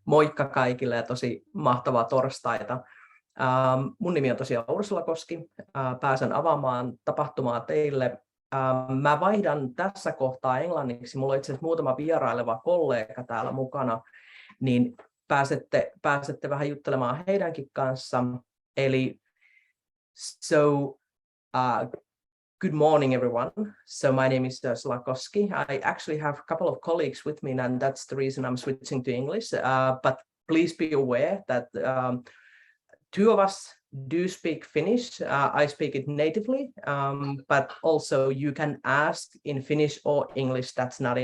Moikka kaikille ja tosi mahtavaa torstaita. Mun nimi on tosiaan Ursula Koski. Pääsen avaamaan tapahtumaa teille. Mä vaihdan tässä kohtaa englanniksi. Mulla on itse asiassa muutama vieraileva kollega täällä mukana, niin pääsette vähän juttelemaan heidänkin kanssa. Eli good morning, everyone. So my name is Ursula Koski. I actually have a couple of colleagues with me, and that's the reason I'm switching to English. But please be aware that two of us do speak Finnish. I speak it natively, but also you can ask in Finnish or English. That's not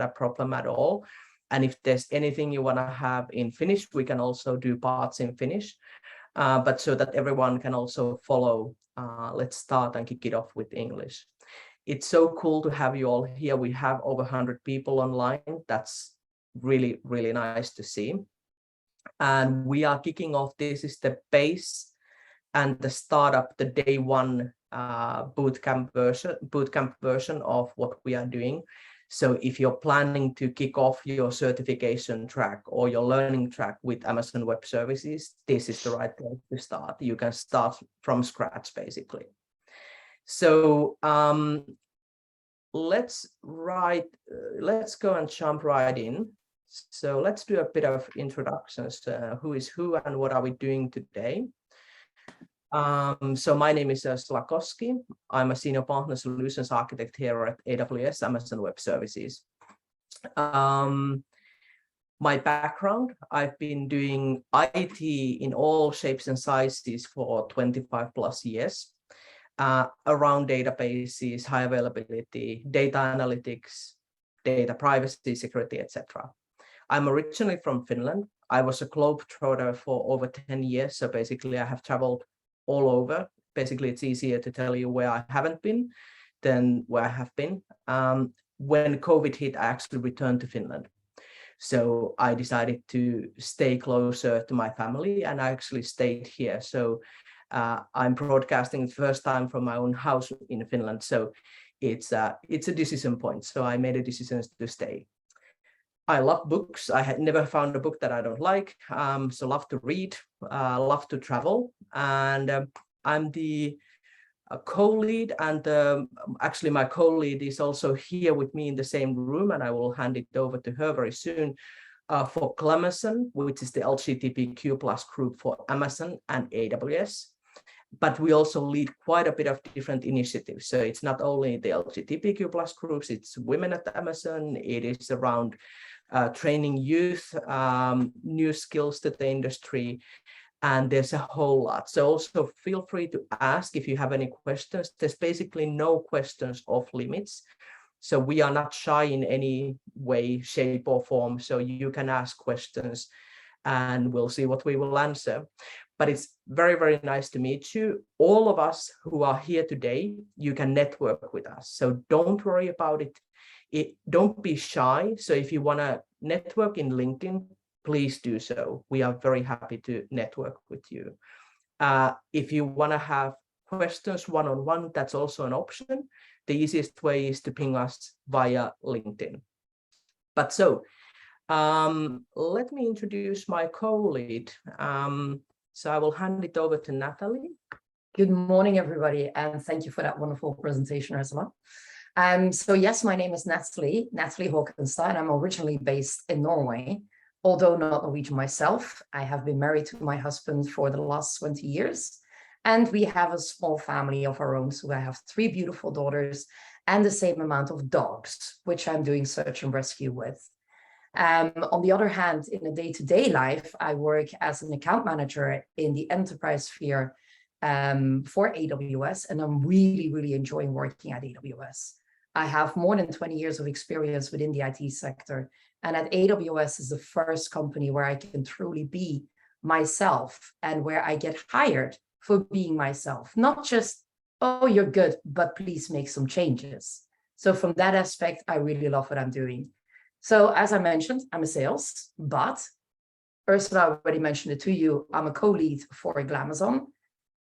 a problem at all. And if there's anything you want to have in Finnish, we can also do parts in Finnish. But so that everyone can also follow, let's start and kick it off with English. It's so cool to have you all here. We have over 100 people online. That's really, really nice to see. And we are kicking off. This is the base and the startup, the day one bootcamp version of what we are doing. So if you're planning to kick off your certification track or your learning track with Amazon Web Services, this is the right place to start. You can start from scratch, basically. So let's go and jump right in. So let's do a bit of introductions. Who is who and what are we doing today? So my name is Ursula Koski. I'm a Senior Partner Solutions Architect here at AWS Amazon Web Services. My background, I've been doing IT in all shapes and sizes for 25 plus years, around databases, high availability, data analytics, data privacy, security, etc. I'm originally from Finland. I was a globetrotter for over 10 years. So basically I have traveled all over. Basically, it's easier to tell you where I haven't been than where I have been. When COVID hit, I actually returned to Finland. So I decided to stay closer to my family, and I actually stayed here. So I'm broadcasting the first time from my own house in Finland. So it's a decision point. So I made a decision to stay. I love books. I had never found a book that I don't like. So love to read, love to travel. And I'm the co-lead, and actually my co-lead is also here with me in the same room, and I will hand it over to her very soon for Clemson, which is the LGBTQ+ group for Amazon and AWS. But we also lead quite a bit of different initiatives. So it's not only the LGBTQ+ groups, it's women at Amazon, it is around training youth, new skills to the industry, and there's a whole lot. So also feel free to ask if you have any questions. There's basically no questions off limits. So we are not shy in any way, shape or form. So you can ask questions and we'll see what we will answer. But it's very, very nice to meet you. All of us who are here today, you can network with us. So don't worry about it. Don't be shy. So if you want to network in LinkedIn, please do so. We are very happy to network with you. If you want to have questions one-on-one, that's also an option. The easiest way is to ping us via LinkedIn. But so let me introduce my co-lead. So I will hand it over to Natalie. Good morning, everybody, and thank you for that wonderful presentation, Ursula. So yes, my name is Natalie Håkenstad. I'm originally based in Norway, although not Norwegian myself. I have been married to my husband for the last 20 years, and we have a small family of our own. So I have 3 beautiful daughters and the same amount of dogs, which I'm doing search and rescue with. On the other hand, in a day-to-day life, I work as an account manager in the enterprise sphere for AWS, and I'm really, really enjoying working at AWS. I have more than 20 years of experience within the IT sector, and at AWS is the first company where I can truly be myself and where I get hired for being myself, not just, oh, you're good, but please make some changes. So from that aspect, I really love what I'm doing. So as I mentioned, I'm a sales, but Ursula already mentioned it to you. I'm a co-lead for Glamazon.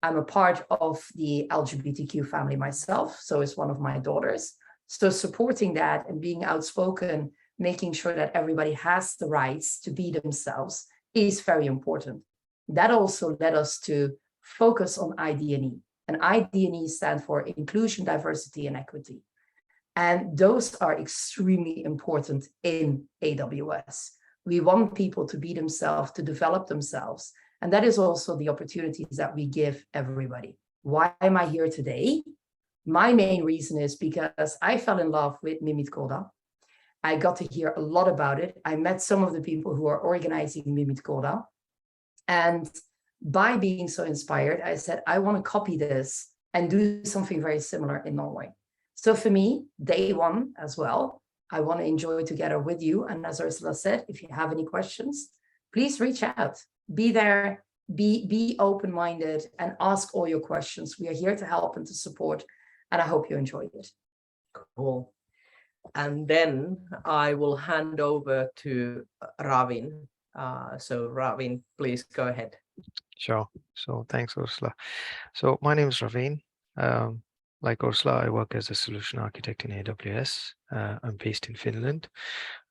I'm a part of the LGBTQ family myself, so it's one of my daughters. So supporting that and being outspoken making sure that everybody has the rights to be themselves is very important. That also led us to focus on ID&E. And ID&E stands for inclusion, diversity, and equity. And those are extremely important in AWS. We want people to be themselves, to develop themselves. And that is also the opportunities that we give everybody. Why am I here today? My main reason is because I fell in love with Mimit-Koda. I got to hear a lot about it. I met some of the people who are organizing Mimit-Koda. And by being so inspired, I said, I want to copy this and do something very similar in Norway. So for me, day one as well, I want to enjoy together with you. And as Ursula said, if you have any questions, please reach out. Be there, be open-minded, and ask all your questions. We are here to help and to support, and I hope you enjoyed it. Cool. And then I will hand over to Ravin. So Ravin, please go ahead. Sure. So thanks, Ursula. So my name is Ravin. Like Ursula, I work as a solution architect in AWS. I'm based in Finland.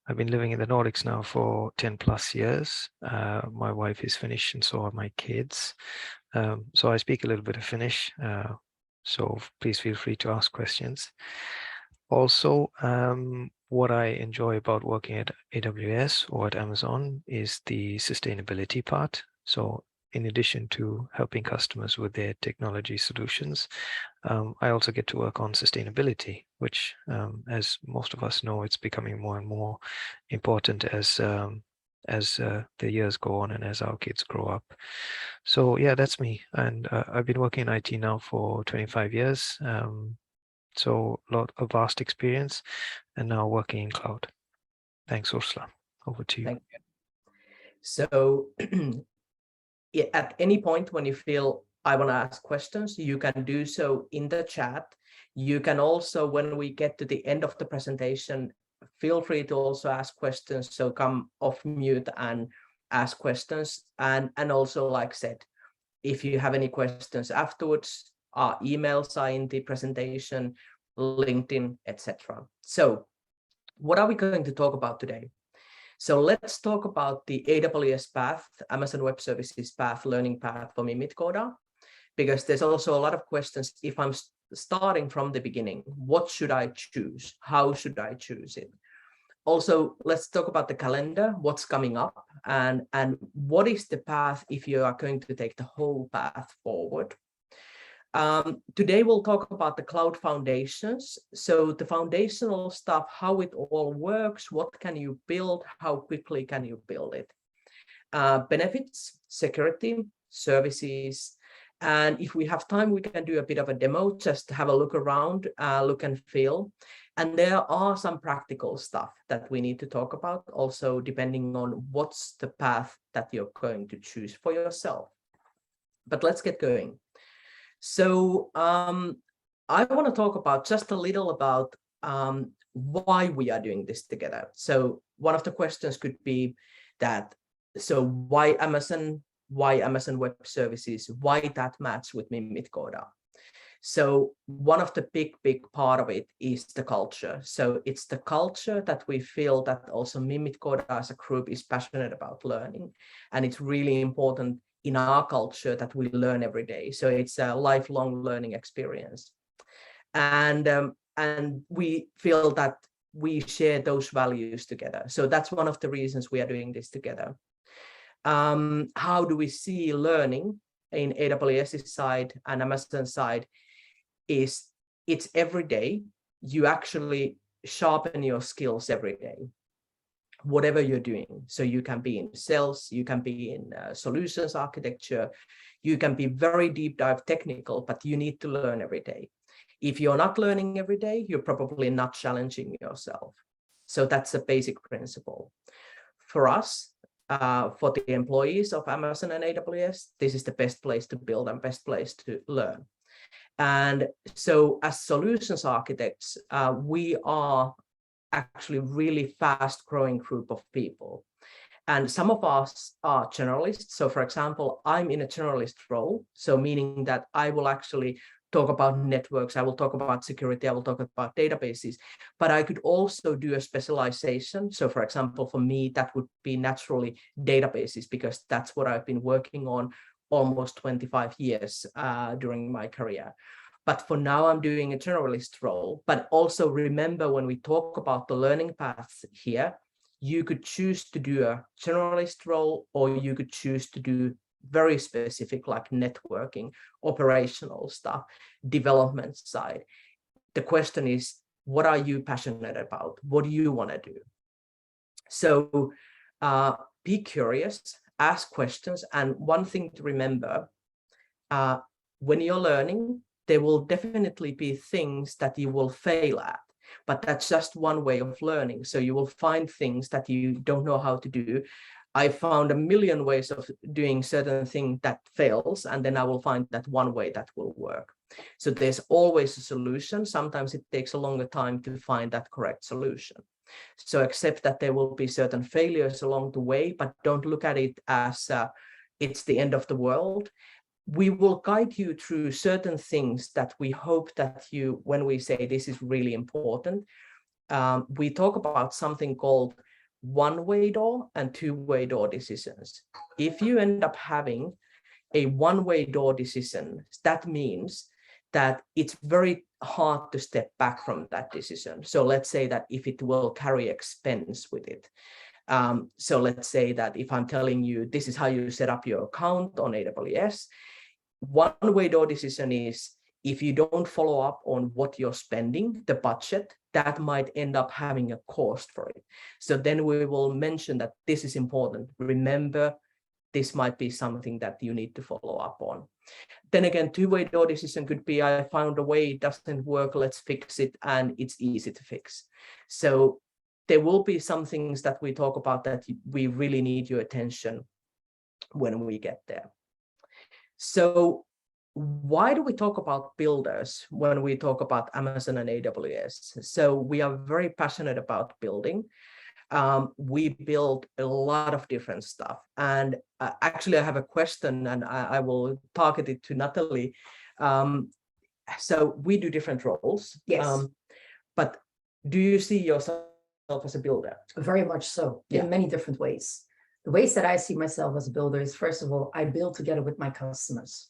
I've been living in the Nordics now for 10 plus years. My wife is Finnish and so are my kids. So I speak a little bit of Finnish. So please feel free to ask questions. Also, what I enjoy about working at AWS or at Amazon is the sustainability part. So in addition to helping customers with their technology solutions, I also get to work on sustainability, which, as most of us know, it's becoming more and more important as the years go on and as our kids grow up. So yeah, that's me. And I've been working in IT now for 25 years. So a vast experience, and now working in cloud. Thanks, Ursula. Over to you. Thank you. So at any point when you feel I want to ask questions, you can do so in the chat. You can also, when we get to the end of the presentation, feel free to also ask questions. So come off mute and ask questions. And also, like I said, if you have any questions afterwards, our emails are in the presentation, LinkedIn, etc. So what are we going to talk about today? So let's talk about the AWS path, Amazon Web Services path, learning path for Mimit-Koda, because there's also a lot of questions. If I'm starting from the beginning, what should I choose? How should I choose it? Also, let's talk about the calendar, what's coming up, and what is the path if you are going to take the whole path forward. Today we'll talk about the cloud foundations. So the foundational stuff, how it all works, what can you build, how quickly can you build it. Benefits, security, services, and if we have time, we can do a bit of a demo, just to have a look around, look and feel. And there are some practical stuff that we need to talk about, also depending on what's the path that you're going to choose for yourself. But let's get going. So I want to talk about just a little about why we are doing this together. So one of the questions could be that, so why Amazon Web Services, why that match with Mimit-Koda? So one of the big part of it is the culture. So it's the culture that we feel that also Mimit-Koda as a group is passionate about learning. And it's really important in our culture that we learn every day. So it's a lifelong learning experience. And we feel that we share those values together. So that's one of the reasons we are doing this together. How do we see learning in AWS's side and Amazon side is it's every day. You actually sharpen your skills every day, whatever you're doing. So you can be in sales, you can be in solutions architecture, you can be very deep dive technical, but you need to learn every day. If you're not learning every day, you're probably not challenging yourself. So that's a basic principle. For us, for the employees of Amazon and AWS, this is the best place to build and best place to learn. And so as solutions architects, we are actually really fast growing group of people. And some of us are generalists. So for example, I'm in a generalist role. So meaning that I will actually talk about networks, I will talk about security, I will talk about databases, but I could also do a specialization. So for example, for me, that would be naturally databases, because that's what I've been working on almost 25 years during my career. But for now, I'm doing a generalist role. But also remember, when we talk about the learning paths here, you could choose to do a generalist role, or you could choose to do very specific, like networking, operational stuff, development side. The question is, what are you passionate about? What do you want to do? So be curious, ask questions. And one thing to remember, when you're learning, there will definitely be things that you will fail at, but that's just one way of learning. So you will find things that you don't know how to do. I found a million ways of doing certain thing that fails, and then I will find that one way that will work. So there's always a solution. Sometimes it takes a longer time to find that correct solution. So accept that there will be certain failures along the way, but don't look at it as it's the end of the world. We will guide you through certain things that we hope that you, when we say this is really important, we talk about something called one-way door and two-way door decisions. If you end up having a one-way door decision, that means that it's very hard to step back from that decision. So let's say that if it will carry expense with it. So let's say that if I'm telling you this is how you set up your account on AWS, one-way door decision is, if you don't follow up on what you're spending, the budget, that might end up having a cost for it. So then we will mention that this is important. Remember, this might be something that you need to follow up on. Then again, two-way door decision could be, I found a way, it doesn't work, let's fix it, and it's easy to fix. So there will be some things that we talk about that we really need your attention when we get there. So why do we talk about builders when we talk about Amazon and AWS? So we are very passionate about building. We build a lot of different stuff. And actually, I have a question, and I will target it to Natalie. So we do different roles. Yes. But do you see yourself as a builder? Very much so, in many different ways. The ways that I see myself as a builder is, first of all, I build together with my customers.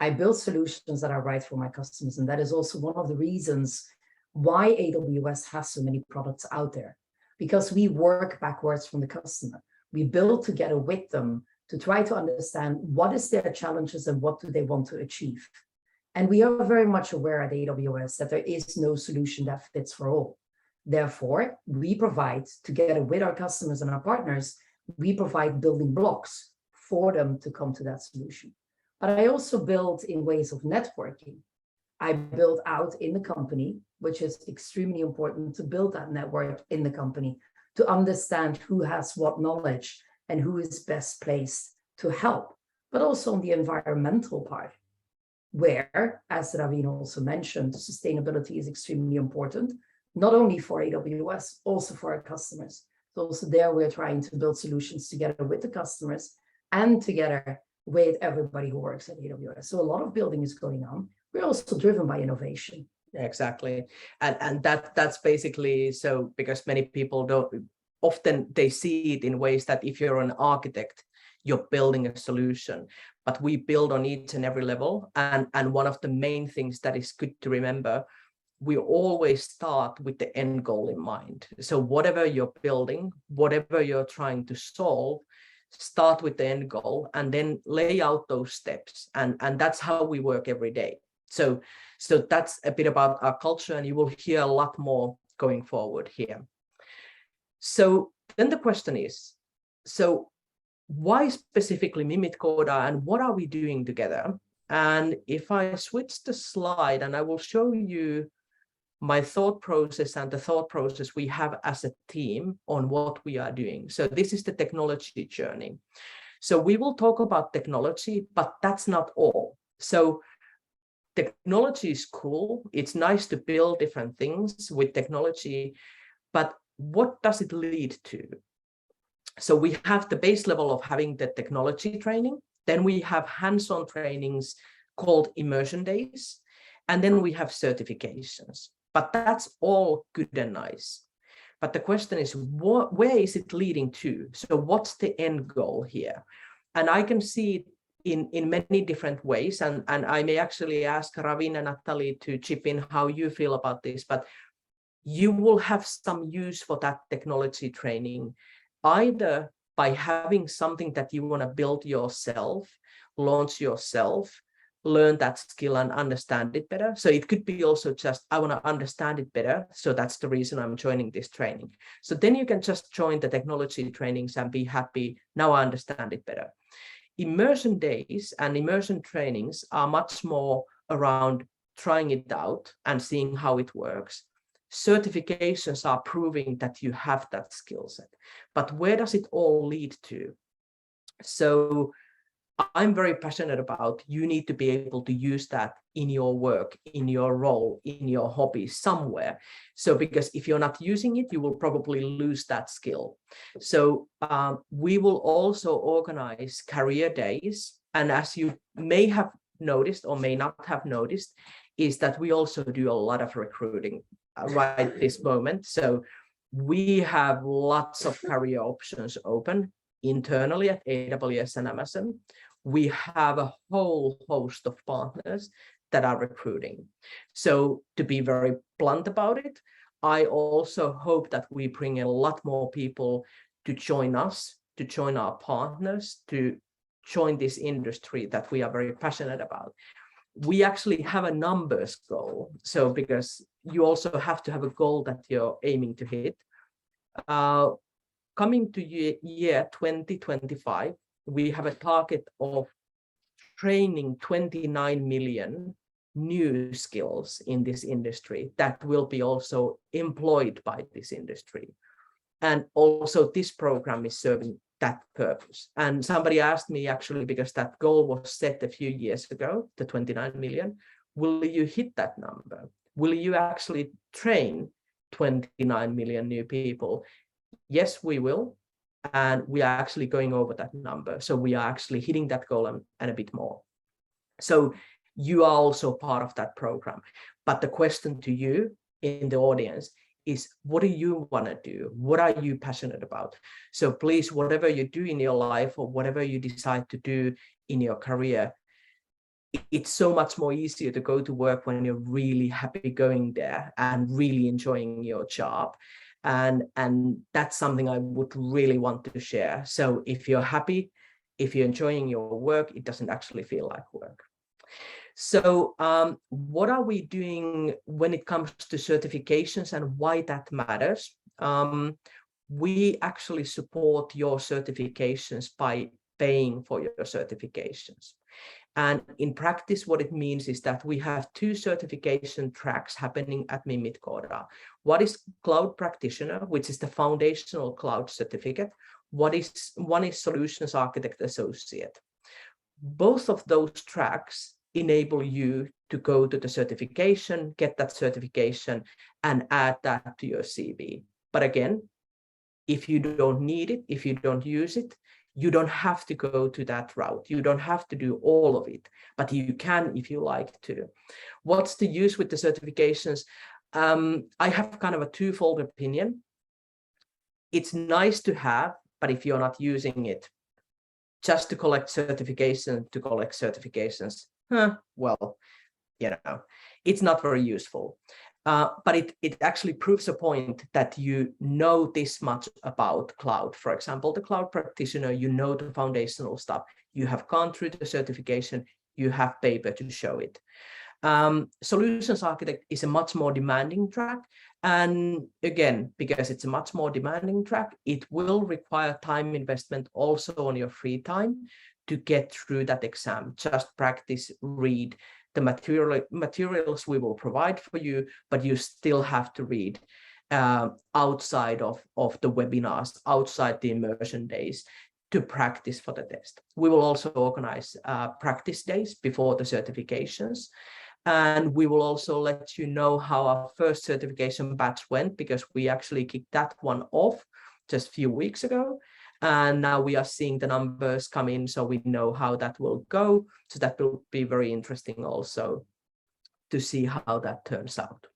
I build solutions that are right for my customers. And that is also one of the reasons why AWS has so many products out there, because we work backwards from the customer. We build together with them to try to understand what is their challenges and what do they want to achieve. And we are very much aware at AWS that there is no solution that fits for all. Therefore, we provide, together with our customers and our partners, we provide building blocks for them to come to that solution. But I also build in ways of networking. I build out in the company, which is extremely important to build that network in the company, to understand who has what knowledge and who is best placed to help, but also on the environmental part, where, as Raveen also mentioned, sustainability is extremely important, not only for AWS, also for our customers. So also there, we're trying to build solutions together with the customers and together with everybody who works at AWS. So a lot of building is going on. We're also driven by innovation. Exactly. And that's basically so, because many people don't, often they see it in ways that if you're an architect, you're building a solution, but we build on each and every level. And one of the main things that is good to remember, we always start with the end goal in mind. So whatever you're building, whatever you're trying to solve, start with the end goal and then lay out those steps. And that's how we work every day. So that's a bit about our culture, and you will hear a lot more going forward here. So then the question is, so why specifically Mimit Coda, and what are we doing together? And if I switch the slide, and I will show you my thought process and the thought process we have as a team on what we are doing. So this is the technology journey. So we will talk about technology, but that's not all. So technology is cool. It's nice to build different things with technology, but what does it lead to? So we have the base level of having the technology training. Then we have hands-on trainings called immersion days. And then we have certifications, but that's all good and nice. But the question is, where is it leading to? So what's the end goal here? And I can see it in many different ways. And I may actually ask Ravin and Natalie to chip in how you feel about this, but you will have some use for that technology training, either by having something that you want to build yourself, launch yourself, learn that skill and understand it better. So it could be also just, I want to understand it better. So that's the reason I'm joining this training. So then you can just join the technology trainings and be happy. Now I understand it better. Immersion days and immersion trainings are much more around trying it out and seeing how it works. Certifications are proving that you have that skill set. But where does it all lead to? So I'm very passionate about, you need to be able to use that in your work, in your role, in your hobby somewhere. So because if you're not using it, you will probably lose that skill. So we will also organize career days. And as you may have noticed or may not have noticed, is that we also do a lot of recruiting right this moment. So we have lots of career options open internally at AWS and Amazon. We have a whole host of partners that are recruiting. So to be very blunt about it, I also hope that we bring a lot more people to join us, to join our partners, to join this industry that we are very passionate about. We actually have a numbers goal. So because you also have to have a goal that you're aiming to hit. Coming to year 2025, we have a target of training 29 million new skills in this industry that will be also employed by this industry. And also this program is serving that purpose. And somebody asked me actually, because that goal was set a few years ago, the 29 million, will you hit that number? Will you actually train 29 million new people? Yes, we will. And we are actually going over that number. So we are actually hitting that goal and a bit more. So you are also part of that program. But the question to you in the audience is, what do you want to do? What are you passionate about? So please, whatever you do in your life or whatever you decide to do in your career, it's so much more easier to go to work when you're really happy going there and really enjoying your job. And that's something I would really want to share. So if you're happy, if you're enjoying your work, it doesn't actually feel like work. So what are we doing when it comes to certifications and why that matters? We actually support your certifications by paying for your certifications. And in practice, what it means is that we have 2 certification tracks happening at Midkoda. What is Cloud Practitioner, which is the foundational cloud certificate? One is Solutions Architect Associate. Both of those tracks enable you to go to the certification, get that certification, and add that to your CV. But again, if you don't need it, if you don't use it, you don't have to go to that route. You don't have to do all of it, but you can if you like to. What's the use with the certifications? I have kind of a twofold opinion. It's nice to have, but if you're not using it, just to collect certifications, well, it's not very useful. But it actually proves a point that you know this much about cloud. For example, the Cloud Practitioner, you know the foundational stuff. You have gone through the certification, you have paper to show it. Solutions Architect is a much more demanding track. And again, because it's a much more demanding track, it will require time investment also on your free time to get through that exam. Just practice, read. The materials we will provide for you, but you still have to read outside of the webinars, outside the immersion days to practice for the test. We will also organize practice days before the certifications. And we will also let you know how our first certification batch went, because we actually kicked that one off just a few weeks ago. And now we are seeing the numbers come in, so we know how that will go. So that will be very interesting also to see how that turns out.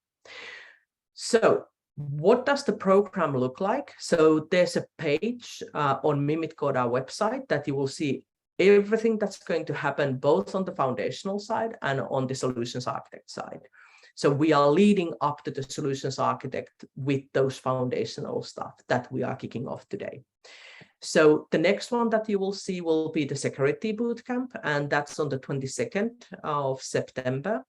So what does the program look like? So there's a page on Mimit-Koda website that you will see everything that's going to happen both on the foundational side and on the solutions architect side. So we are leading up to the solutions architect with those foundational stuff that we are kicking off today. So the next one that you will see will be the security bootcamp, and that's on the 22nd of September.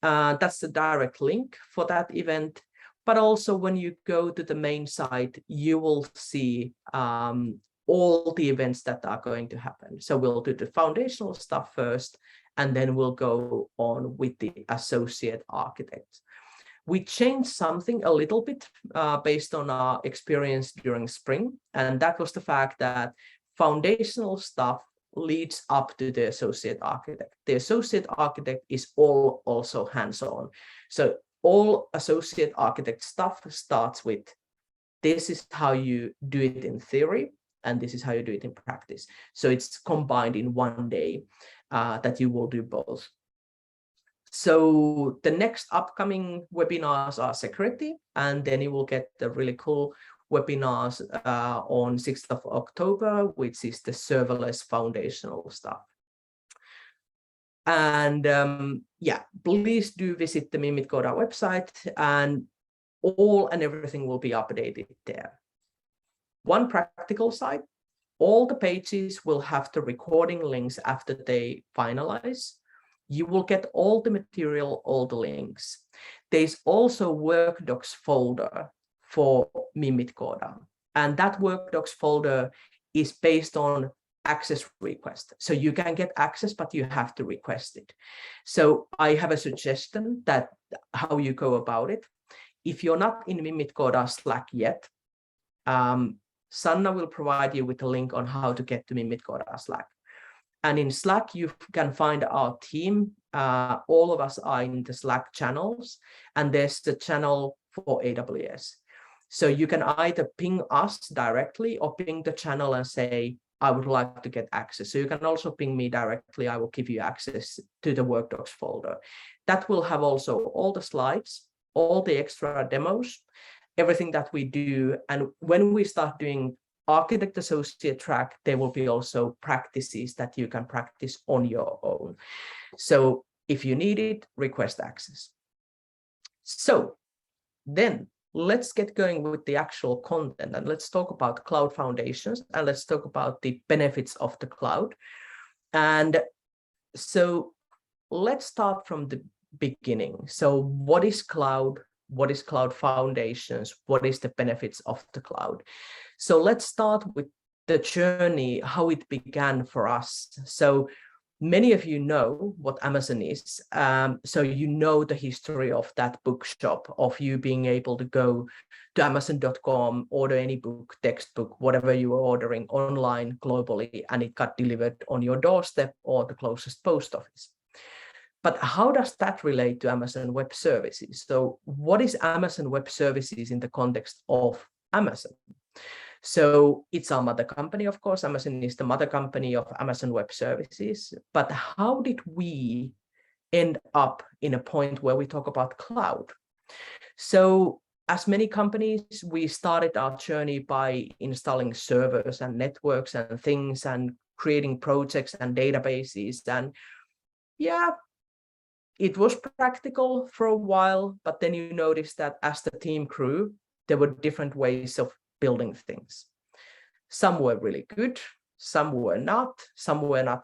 That's the direct link for that event. But also when you go to the main site, you will see all the events that are going to happen. So we'll do the foundational stuff first, and then we'll go on with the associate architect. We changed something a little bit based on our experience during spring, and that was the fact that foundational stuff leads up to the associate architect. The associate architect is also hands-on. So all associate architect stuff starts with, this is how you do it in theory, and this is how you do it in practice. So it's combined in one day that you will do both. So the next upcoming webinars are security, and then you will get the really cool webinars on 6th of October, which is the serverless foundational stuff. And yeah, please do visit the Mimit-Koda website, and all and everything will be updated there. One practical side, all the pages will have the recording links after they finalize. You will get all the material, all the links. There's also work docs folder for Mimit-Koda, and that work docs folder is based on access request. So you can get access, but you have to request it. So I have a suggestion that how you go about it. If you're not in Mimit-Koda Slack yet, Sanna will provide you with a link on how to get to Mimit-Koda Slack. And in Slack, you can find our team. All of us are in the Slack channels, and there's the channel for AWS. So you can either ping us directly or ping the channel and say, I would like to get access. So you can also ping me directly. I will give you access to the work docs folder. That will have also all the slides, all the extra demos, everything that we do. And when we start doing architect associate track, there will be also practices that you can practice on your own. So if you need it, request access. So then let's get going with the actual content, and let's talk about cloud foundations, and let's talk about the benefits of the cloud. And so let's start from the beginning. So what is cloud? What is cloud foundations? What is the benefits of the cloud? So let's start with the journey, how it began for us. So many of you know what Amazon is. So you know the history of that bookshop, of you being able to go to Amazon.com, order any book, textbook, whatever you were ordering online globally, and it got delivered on your doorstep or the closest post office. But how does that relate to Amazon Web Services? So what is Amazon Web Services in the context of Amazon? So it's our mother company, of course. Amazon is the mother company of Amazon Web Services. But how did we end up in a point where we talk about cloud? So as many companies, we started our journey by installing servers and networks and things and creating projects and databases. And yeah, it was practical for a while, but then you notice that as the team grew, there were different ways of building things. Some were really good, some were not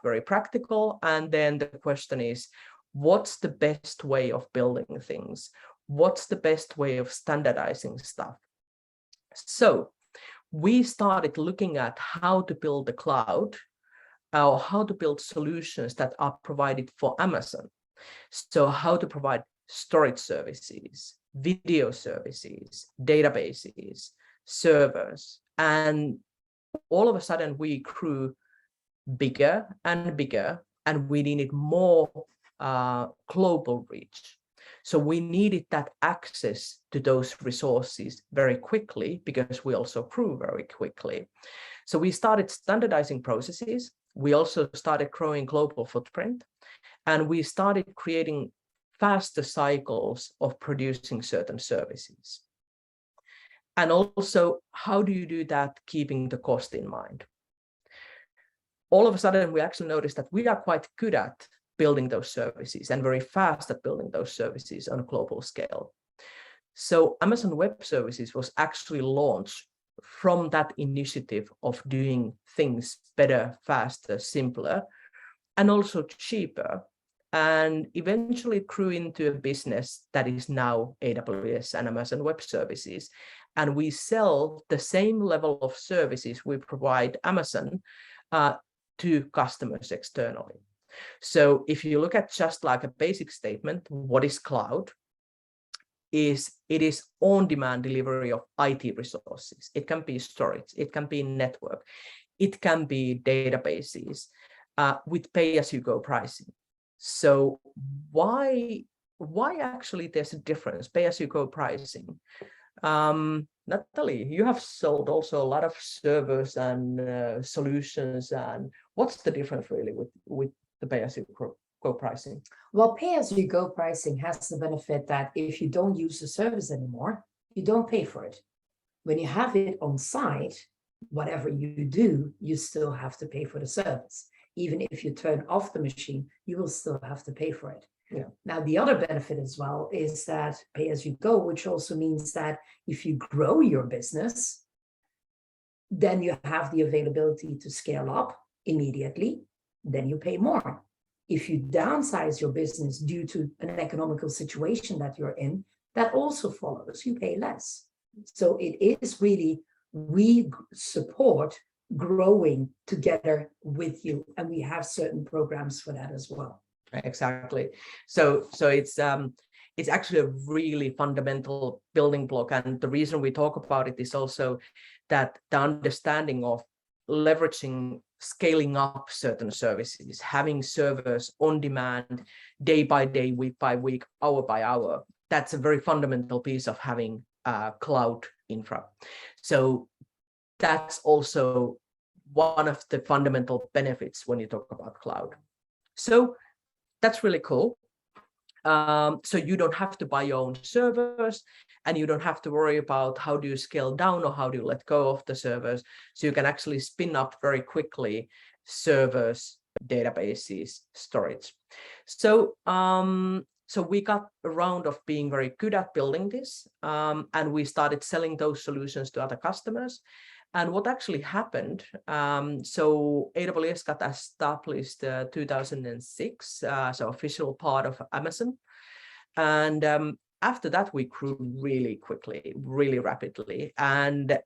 very practical. And then the question is, what's the best way of building things? What's the best way of standardizing stuff? So we started looking at how to build the cloud, or how to build solutions that are provided for Amazon. So how to provide storage services, video services, databases, servers. And all of a sudden we grew bigger and bigger, and we needed more global reach. So we needed that access to those resources very quickly, because we also grew very quickly. So we started standardizing processes. We also started growing global footprint, and we started creating faster cycles of producing certain services. And also, how do you do that keeping the cost in mind? All of a sudden, we actually noticed that we are quite good at building those services and very fast at building those services on a global scale. So Amazon Web Services was actually launched from that initiative of doing things better, faster, simpler, and also cheaper. And eventually it grew into a business that is now AWS and Amazon Web Services. And we sell the same level of services we provide Amazon to customers externally. So if you look at just like a basic statement, what is cloud? It is on-demand delivery of IT resources. It can be storage, it can be network, it can be databases with pay-as-you-go pricing. So why actually there's a difference, pay-as-you-go pricing? Natalie, you have sold also a lot of servers and solutions, and what's the difference really with the pay-as-you-go pricing? Well, pay-as-you-go pricing has the benefit that if you don't use the service anymore, you don't pay for it. When you have it on site, whatever you do, you still have to pay for the service. Even if you turn off the machine, you will still have to pay for it. Yeah. Now, the other benefit as well is that pay-as-you-go, which also means that if you grow your business, then you have the availability to scale up immediately, then you pay more. If you downsize your business due to an economical situation that you're in, that also follows, you pay less. So it is really, we support growing together with you, and we have certain programs for that as well. Exactly. So it's actually a really fundamental building block, and the reason we talk about it is also that the understanding of leveraging, scaling up certain services, having servers on demand, day by day, week by week, hour by hour. That's a very fundamental piece of having cloud infra. So that's also one of the fundamental benefits when you talk about cloud. So that's really cool. So you don't have to buy your own servers, and you don't have to worry about how do you scale down or how do you let go of the servers. So you can actually spin up very quickly servers, databases, storage. So so we got around of being very good at building this, and we started selling those solutions to other customers. And what actually happened, so AWS got established 2006, so official part of Amazon. And after that, we grew really quickly, really rapidly. And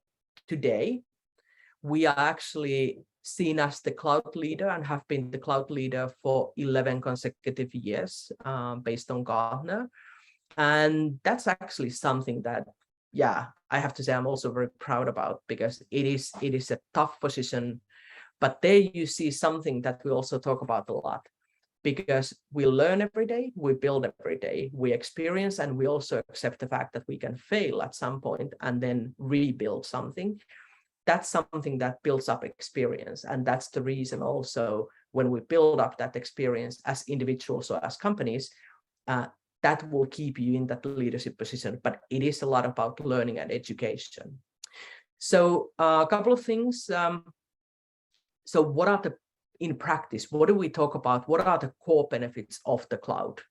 today, we are actually seen as the cloud leader and have been the cloud leader for 11 consecutive years based on Gartner. And that's actually something that, yeah, I have to say I'm also very proud about, because it is a tough position. But there you see something that we also talk about a lot, because we learn every day, we build every day, we experience, and we also accept the fact that we can fail at some point and then rebuild something. That's something that builds up experience. And that's the reason also when we build up that experience as individuals or as companies, that will keep you in that leadership position. But it is a lot about learning and education. So a couple of things. So what are in practice, what do we talk about? What are the core benefits of the cloud?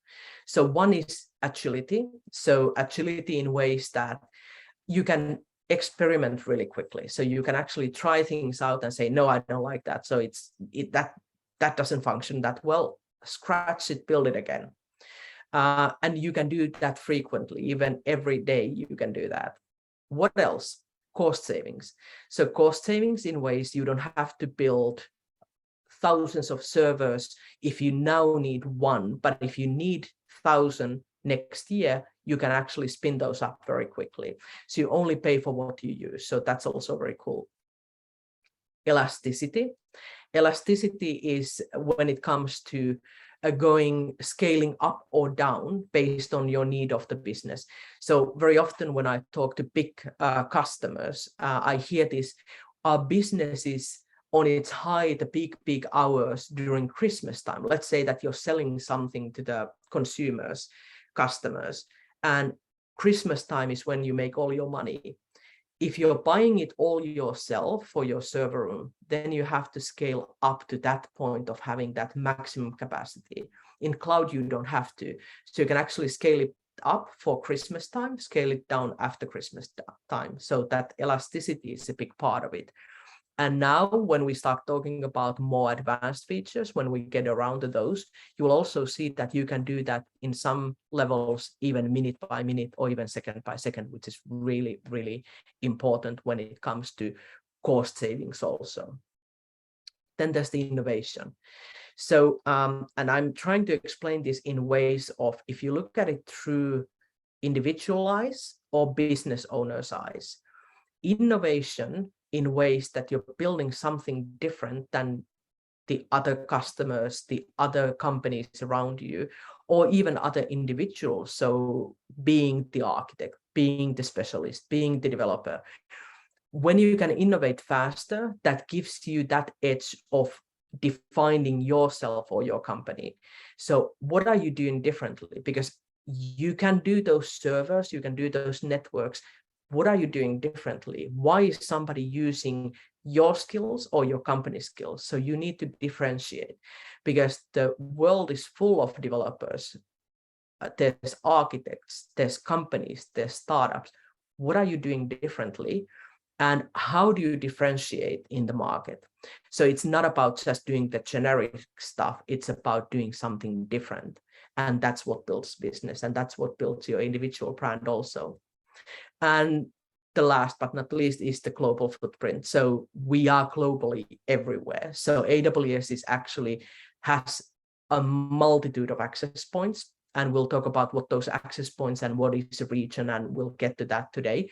So one is agility. So agility in ways that you can experiment really quickly. So you can actually try things out and say, no, I don't like that. So that doesn't function that well. Scratch it, build it again. And you can do that frequently, even every day you can do that. What else? Cost savings. So cost savings in ways you don't have to build thousands of servers if you now need one, but if you need 1,000 next year, you can actually spin those up very quickly. So you only pay for what you use. So that's also very cool. Elasticity. Elasticity is when it comes to scaling up or down based on your need of the business. So very often when I talk to big customers, I hear this, our business is on its high, the peak hours during Christmas time. Let's say that you're selling something to the consumers customers, and Christmas time is when you make all your money. If you're buying it all yourself for your server room, then you have to scale up to that point of having that maximum capacity. In cloud, you don't have to. So you can actually scale it up for Christmas time, scale it down after Christmas time. So that elasticity is a big part of it. And now when we start talking about more advanced features, when we get around to those, you will also see that you can do that in some levels, even minute by minute or even second by second, which is really, really important when it comes to cost savings also. Then there's the innovation. So, and I'm trying to explain this in ways of, if you look at it through individual eyes or business owner's eyes, innovation in ways that you're building something different than the other customers, the other companies around you, or even other individuals. So being the architect, being the specialist, being the developer. When you can innovate faster, that gives you that edge of defining yourself or your company. So what are you doing differently? Because you can do those servers, you can do those networks. What are you doing differently? Why is somebody using your skills or your company skills? So you need to differentiate, because the world is full of developers. There's architects, there's companies, there's startups. What are you doing differently? And how do you differentiate in the market? So it's not about just doing the generic stuff. It's about doing something different. And that's what builds business. And that's what builds your individual brand also. And the last but not least is the global footprint. So we are globally everywhere. So AWS has a multitude of access points, and we'll talk about what those access points and what is the region, and we'll get to that today.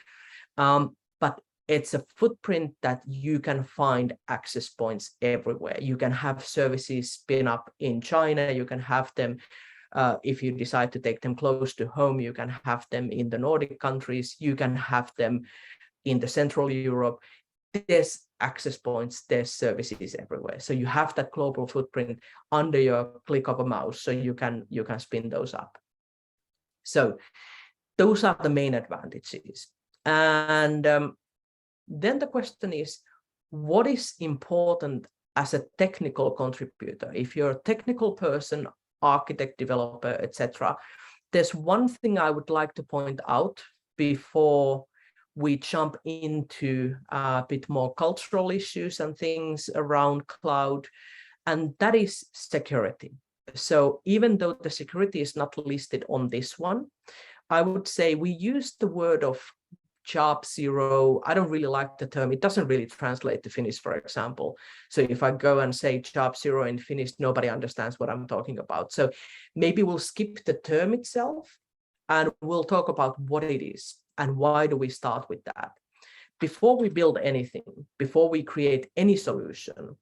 But it's a footprint that you can find access points everywhere. You can have services spin up in China. You can have them, if you decide to take them close to home, you can have them in the Nordic countries. You can have them in the Central Europe. There's access points, there's services everywhere. So you have that global footprint under your click of a mouse, so you can spin those up. So those are the main advantages. And then the question is, what is important as a technical contributor? If you're a technical person, architect, developer, etc., there's one thing I would like to point out before we jump into a bit more cultural issues and things around cloud, and that is security. So even though the security is not listed on this one, I would say we use the word of job zero. I don't really like the term. It doesn't really translate to Finnish, for example. So if I go and say job zero in Finnish, nobody understands what I'm talking about. So maybe we'll skip the term itself and we'll talk about what it is and why do we start with that. Before we build anything, before we create any solution,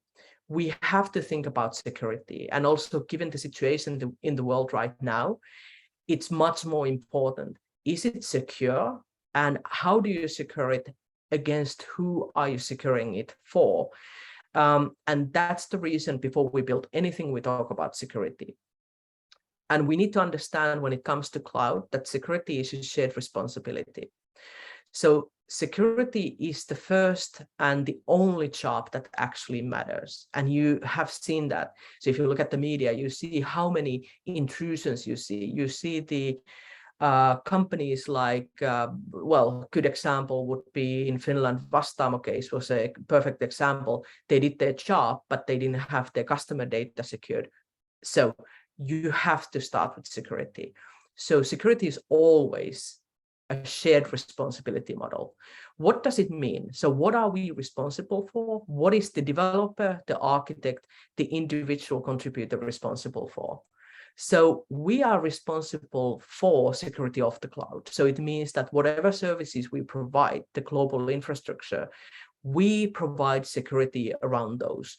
we have to think about security. And also, given the situation in the world right now, it's much more important. Is it secure? And how do you secure it? Against who are you securing it for? And that's the reason before we build anything, we talk about security. And we need to understand when it comes to cloud that security is a shared responsibility. So security is the first and the only job that actually matters. And you have seen that. So if you look at the media, you see how many intrusions you see. You see the companies like, well, good example would be in Finland, Vastaamo case was a perfect example. They did their job, but they didn't have their customer data secured. So you have to start with security. So security is always a shared responsibility model. What does it mean? So what are we responsible for? What is the developer, the architect, the individual contributor responsible for? So we are responsible for security of the cloud. So it means that whatever services we provide, the global infrastructure, we provide security around those.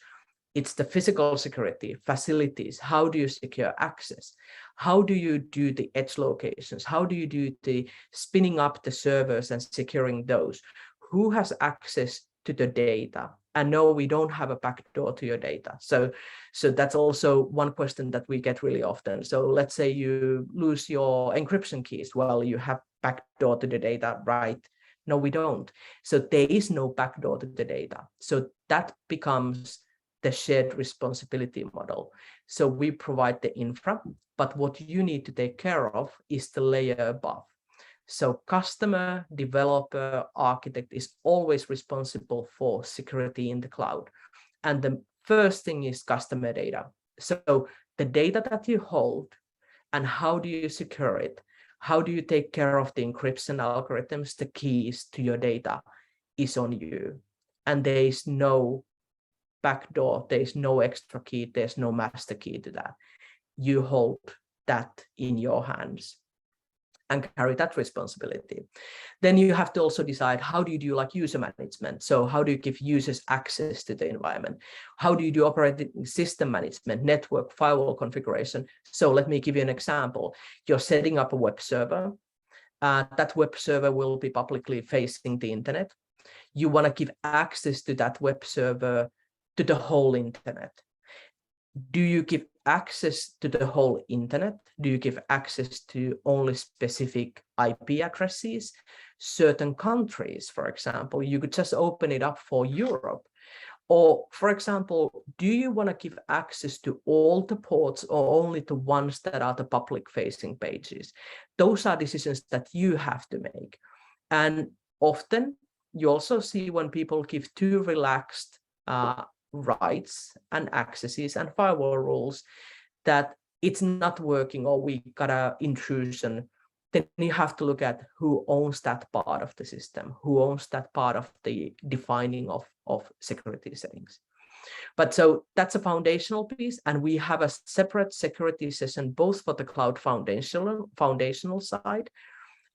It's the physical security, facilities. How do you secure access? How do you do the edge locations? How do you do the spinning up the servers and securing those? Who has access to the data. And no, we don't have a backdoor to your data. So that's also one question that we get really often. So let's say you lose your encryption keys. Well, you have backdoor to the data, right? No, we don't. So there is no backdoor to the data. So that becomes the shared responsibility model. So we provide the infra, but what you need to take care of is the layer above. So customer, developer, architect is always responsible for security in the cloud. And the first thing is customer data. So the data that you hold and how do you secure it? How do you take care of the encryption algorithms, the keys to your data is on you. And there is no backdoor, there is no extra key, there's no master key to that. You hold that in your hands and carry that responsibility. Then you have to also decide, how do you do like user management? So how do you give users access to the environment? How do you do operating system management, network, firewall configuration? So let me give you an example. You're setting up a web server. That web server will be publicly facing the internet. You want to give access to that web server to the whole internet. Do you give access to the whole internet? Do you give access to only specific IP addresses? Certain countries, for example, you could just open it up for Europe. Or, for example, do you want to give access to all the ports or only the ones that are the public-facing pages? Those are decisions that you have to make. And often you also see when people give too relaxed rights and accesses and firewall rules that it's not working or we got an intrusion, then you have to look at who owns that part of the system, who owns that part of the defining of security settings. But so that's a foundational piece, and we have a separate security session both for the cloud foundational side,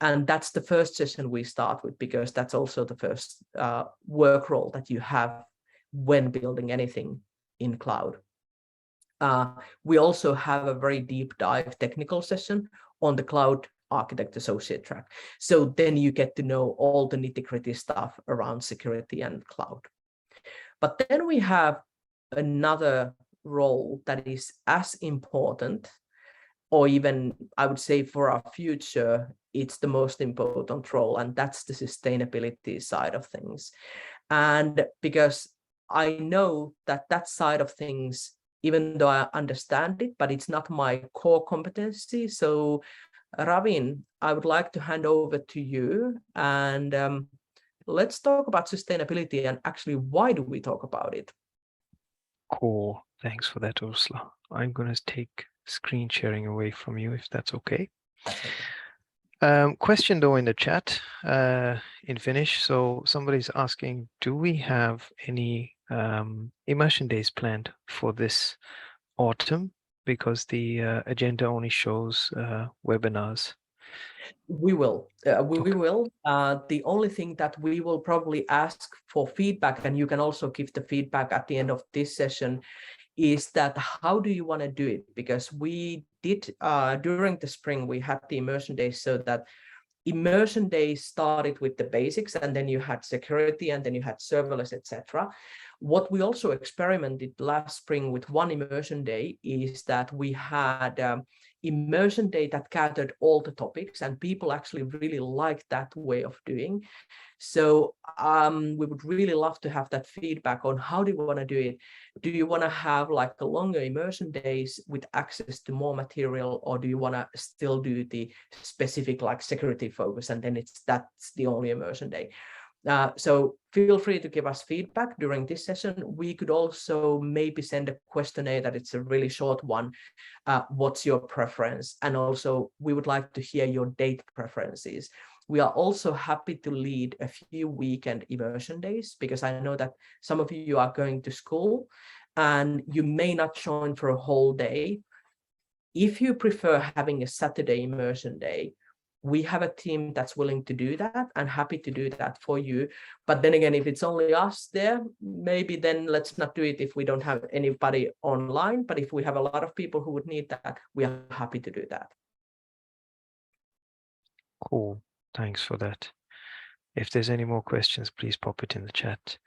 and that's the first session we start with because that's also the first work role that you have when building anything in cloud. We also have a very deep dive technical session on the cloud architect associate track. So then you get to know all the nitty-gritty stuff around security and cloud. But then we have another role that is as important, or even I would say for our future, it's the most important role, and that's the sustainability side of things. And because I know that that side of things, even though I understand it, but it's not my core competency. So Ravin, I would like to hand over to you, and let's talk about sustainability and actually why do we talk about it? Cool. Thanks for that, Ursula. I'm going to take screen sharing away from you if that's okay. That's okay. Question though in the chat in Finnish. So somebody's asking, do we have any immersion days planned for this autumn? Because the agenda only shows webinars. We will. We Okay. will. The only thing that we will probably ask for feedback, and you can also give the feedback at the end of this session, is that how do you want to do it? Because we did during the spring, we had the immersion days, so that immersion days started with the basics, and then you had security, and then you had serverless, etc. What we also experimented last spring with one immersion day is that we had immersion day that gathered all the topics, and people actually really liked that way of doing. So we would really love to have that feedback on how do you want to do it. Do you want to have like a longer immersion days with access to more material, or do you want to still do the specific like security focus, and then that's the only immersion day? So feel free to give us feedback during this session. We could also maybe send a questionnaire that it's a really short one. What's your preference? And also we would like to hear your date preferences. We are also happy to lead a few weekend immersion days, because I know that some of you are going to school and you may not join for a whole day. If you prefer having a Saturday immersion day, we have a team that's willing to do that and happy to do that for you. But then again, if it's only us there, maybe then let's not do it if we don't have anybody online. But if we have a lot of people who would need that, we are happy to do that. Cool. Thanks for that. If there's any more questions, please pop it in the chat.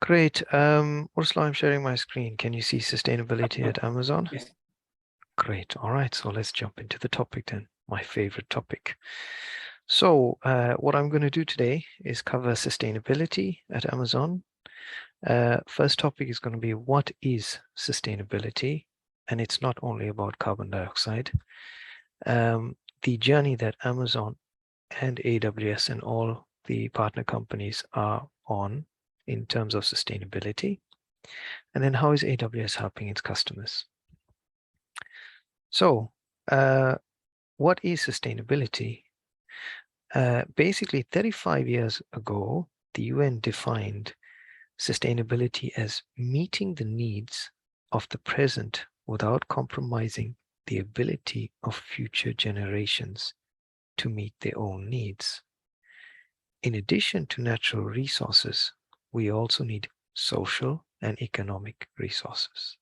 Great. Ursula, I'm sharing my screen. Can you see sustainability at Amazon? Yes. Great. All right. So let's jump into the topic then, my favorite topic. So what I'm going to do today is cover sustainability at Amazon. First topic is going to be what is sustainability? And it's not only about carbon dioxide. The journey that Amazon and AWS and all the partner companies are on in terms of sustainability. And then how is AWS helping its customers? So what is sustainability? Basically, 35 years ago, the UN defined sustainability as meeting the needs of the present without compromising the ability of future generations to meet their own needs. In addition to natural resources, we also need social and economic resources.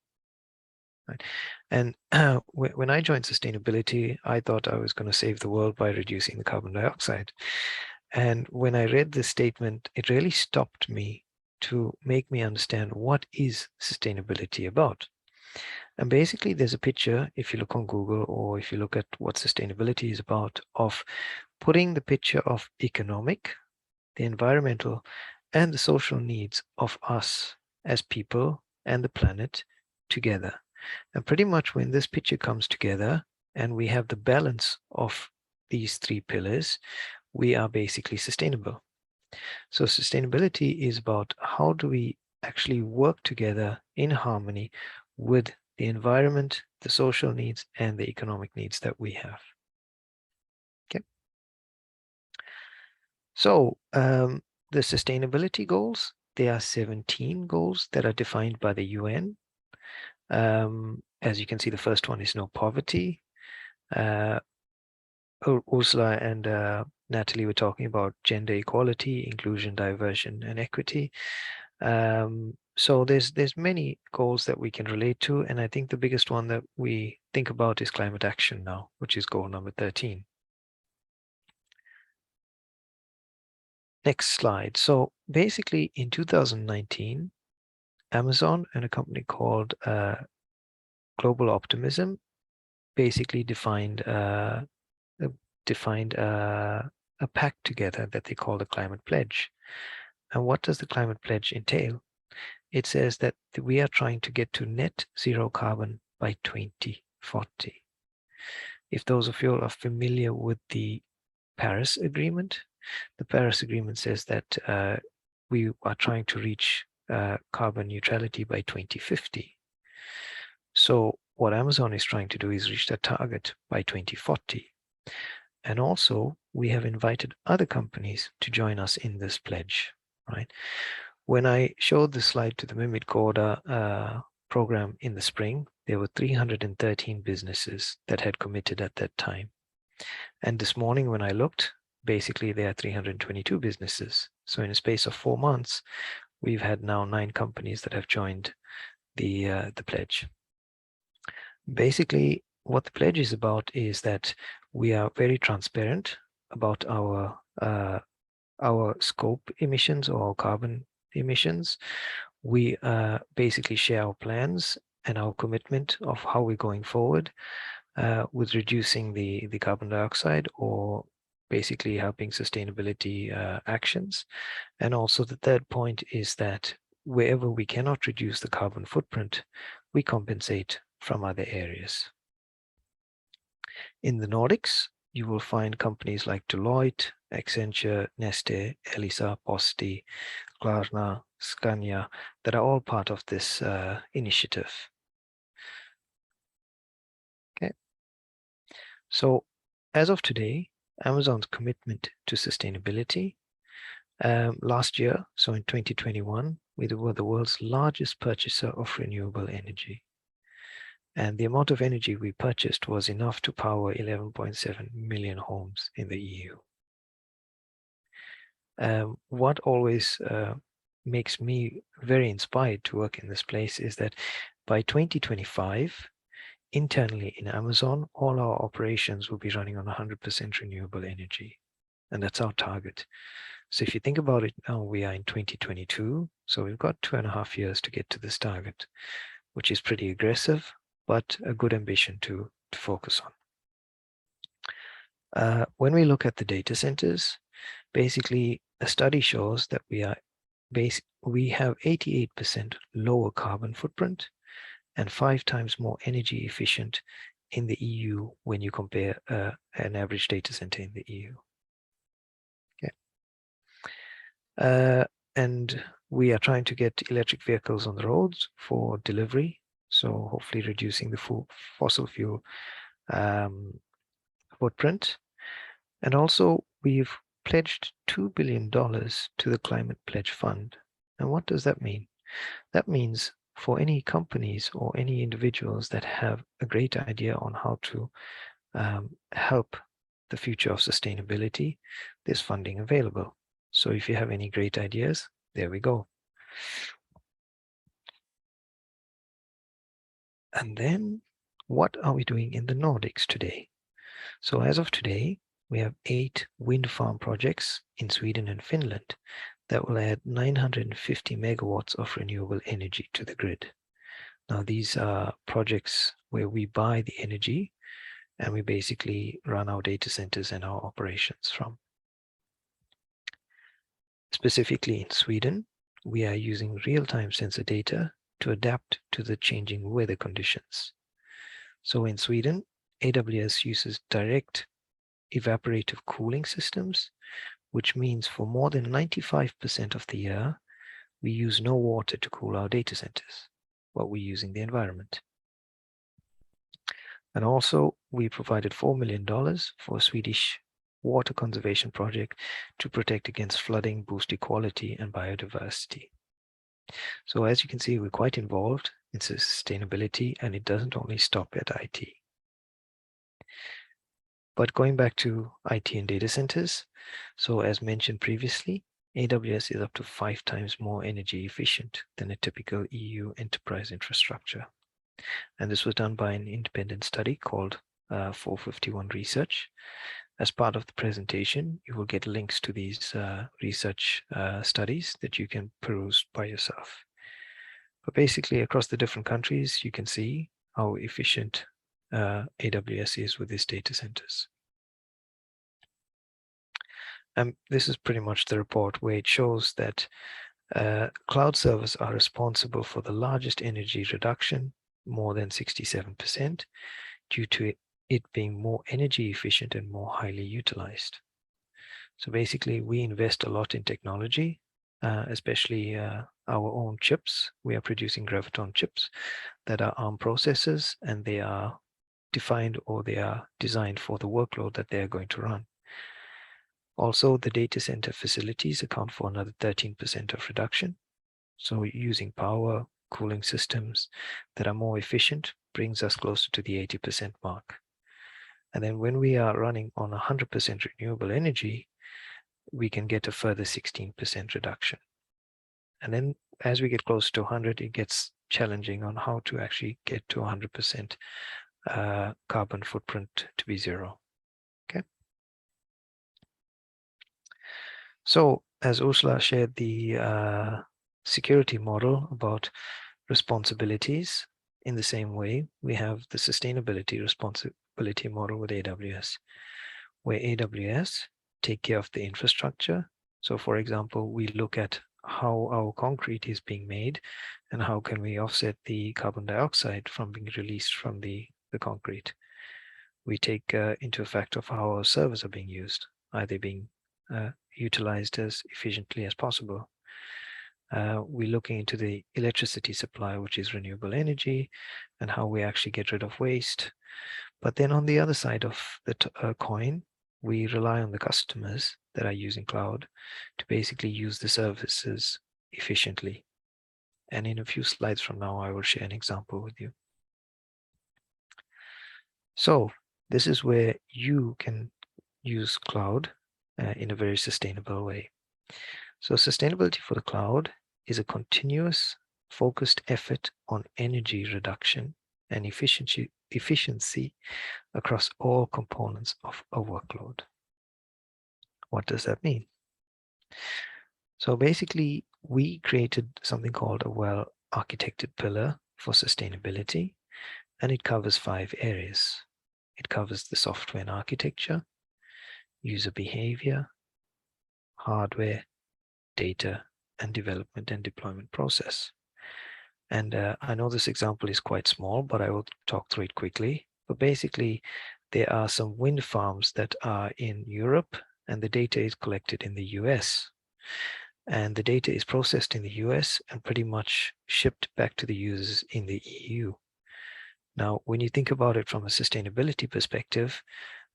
Right? And when I joined sustainability, I thought I was going to save the world by reducing the carbon dioxide. And when I read this statement, it really stopped me to make me understand what is sustainability about. And basically, there's a picture, if you look on Google or if you look at what sustainability is about, of putting the picture of economic, the environmental, and the social needs of us as people and the planet together. And pretty much when this picture comes together and we have the balance of these three pillars, we are basically sustainable. So sustainability is about how do we actually work together in harmony with the environment, the social needs, and the economic needs that we have. Okay. So the sustainability goals, there are 17 goals that are defined by the UN. As you can see, the first one is no poverty. Ursula and Natalie were talking about gender equality, inclusion, diversion, and equity. So there's many goals that we can relate to, and I think the biggest one that we think about is climate action now, which is goal number 13. Next slide. So basically in 2019, Amazon and a company called Global Optimism basically defined a pact together that they call the Climate Pledge. And what does the Climate Pledge entail? It says that we are trying to get to net zero carbon by 2040. If those of you are familiar with the Paris Agreement, the Paris Agreement says that we are trying to reach carbon neutrality by 2050. So what Amazon is trying to do is reach that target by 2040. And also, we have invited other companies to join us in this pledge, right? When I showed the slide to the Mimit Gorda program in the spring, there were 313 businesses that had committed at that time. And this morning when I looked, basically there are 322 businesses. So in a space of 4 months, we've had now 9 companies that have joined the pledge. Basically, what the pledge is about is that we are very transparent about our scope emissions or carbon emissions. We basically share our plans and our commitment of how we're going forward with reducing the carbon dioxide or basically helping sustainability actions. And also the third point is that wherever we cannot reduce the carbon footprint, we compensate from other areas. In the Nordics, you will find companies like Tuolloin, Accenture, Neste, Elisa, Posti, Klarna, Scania that are all part of this initiative. Okay. So as of today, Amazon's commitment to sustainability last year, so in 2021, we were the world's largest purchaser of renewable energy. And the amount of energy we purchased was enough to power 11.7 million homes in the EU. What always makes me very inspired to work in this place is that by 2025, internally in Amazon, all our operations will be running on 100% renewable energy. and that's our target. So if you think about it now, we are in 2022, so we've got 2.5 years to get to this target, which is pretty aggressive, but a good ambition to focus on. When we look at the data centers, basically a study shows that we have 88% lower carbon footprint and 5 times more energy efficient in the EU when you compare an average data center in the EU. Okay. And we are trying to get electric vehicles on the roads for delivery, so hopefully reducing the fossil fuel footprint. And also we've pledged $2 billion to the Climate Pledge Fund. And what does that mean? That means for any companies or any individuals that have a great idea on how to help the future of sustainability, there's funding available. So if you have any great ideas, there we go. And then what are we doing in the Nordics today? So as of today, we have 8 wind farm projects in Sweden and Finland that will add 950 megawatts of renewable energy to the grid. Now, these are projects where we buy the energy and we basically run our data centers and our operations from. Specifically in Sweden, we are using real-time sensor data to adapt to the changing weather conditions. So in Sweden, AWS uses direct evaporative cooling systems, which means for more than 95% of the year, we use no water to cool our data centers, but we're using the environment. And also, we provided $4 million for a Swedish water conservation project to protect against flooding, boost equality and biodiversity. So as you can see, we're quite involved in sustainability, and it doesn't only stop at IT. But going back to IT and data centers, so as mentioned previously, AWS is up to 5 times more energy efficient than a typical EU enterprise infrastructure. And this was done by an independent study called 451 Research. As part of the presentation, you will get links to these research studies that you can peruse by yourself. But basically, across the different countries, you can see how efficient AWS is with its data centers. This is pretty much the report where it shows that cloud servers are responsible for the largest energy reduction, more than 67%, due to it being more energy efficient and more highly utilized. So basically, we invest a lot in technology, especially our own chips. We are producing Graviton chips that are ARM processors, and they are defined or they are designed for the workload that they are going to run. Also, the data center facilities account for another 13% of reduction. So using power, cooling systems that are more efficient brings us closer to the 80% mark. And then when we are running on 100% renewable energy, we can get a further 16% reduction. And then as we get close to 100, it gets challenging on how to actually get to 100% carbon footprint to be zero. Okay. So as Ursula shared the security model about responsibilities, in the same way, we have the sustainability responsibility model with AWS, where AWS take care of the infrastructure. So for example, we look at how our concrete is being made and how can we offset the carbon dioxide from being released from the concrete. We take into effect of how our servers are being used. Are they being utilized as efficiently as possible? We're looking into the electricity supply, which is renewable energy, and how we actually get rid of waste. But then on the other side of the coin, we rely on the customers that are using cloud to basically use the services efficiently. And in a few slides from now, I will share an example with you. So this is where you can use cloud in a very sustainable way. So sustainability for the cloud is a continuous focused effort on energy reduction and efficiency across all components of a workload. What does that mean? So basically, we created something called a well-architected pillar for sustainability, and it covers 5 areas. It covers the software and architecture, user behavior, hardware, data, and development and deployment process. And I know this example is quite small, but I will talk through it quickly. But basically, there are some wind farms that are in Europe, and the data is collected in the US. And the data is processed in the US and pretty much shipped back to the users in the EU. Now, when you think about it from a sustainability perspective,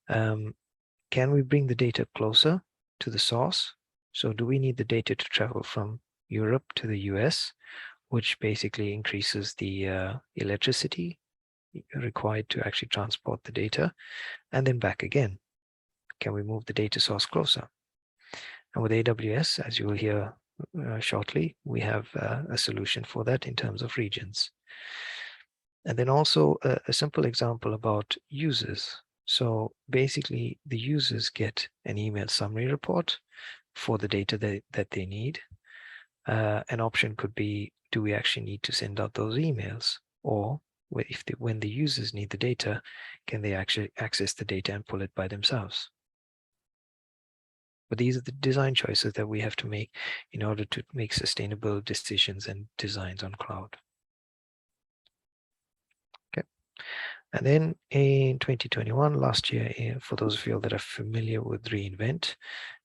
can we bring the data closer to the source? So do we need the data to travel from Europe to the US, which basically increases the electricity required to actually transport the data, and then back again? Can we move the data source closer? And with AWS, as you will hear shortly, we have a solution for that in terms of regions. And then also a simple example about users. So basically, the users get an email summary report for the data that they need. An option could be, do we actually need to send out those emails? Or when the users need the data, can they actually access the data and pull it by themselves? But these are the design choices that we have to make in order to make sustainable decisions and designs on cloud. Okay. And then in 2021, last year, for those of you that are familiar with re:Invent,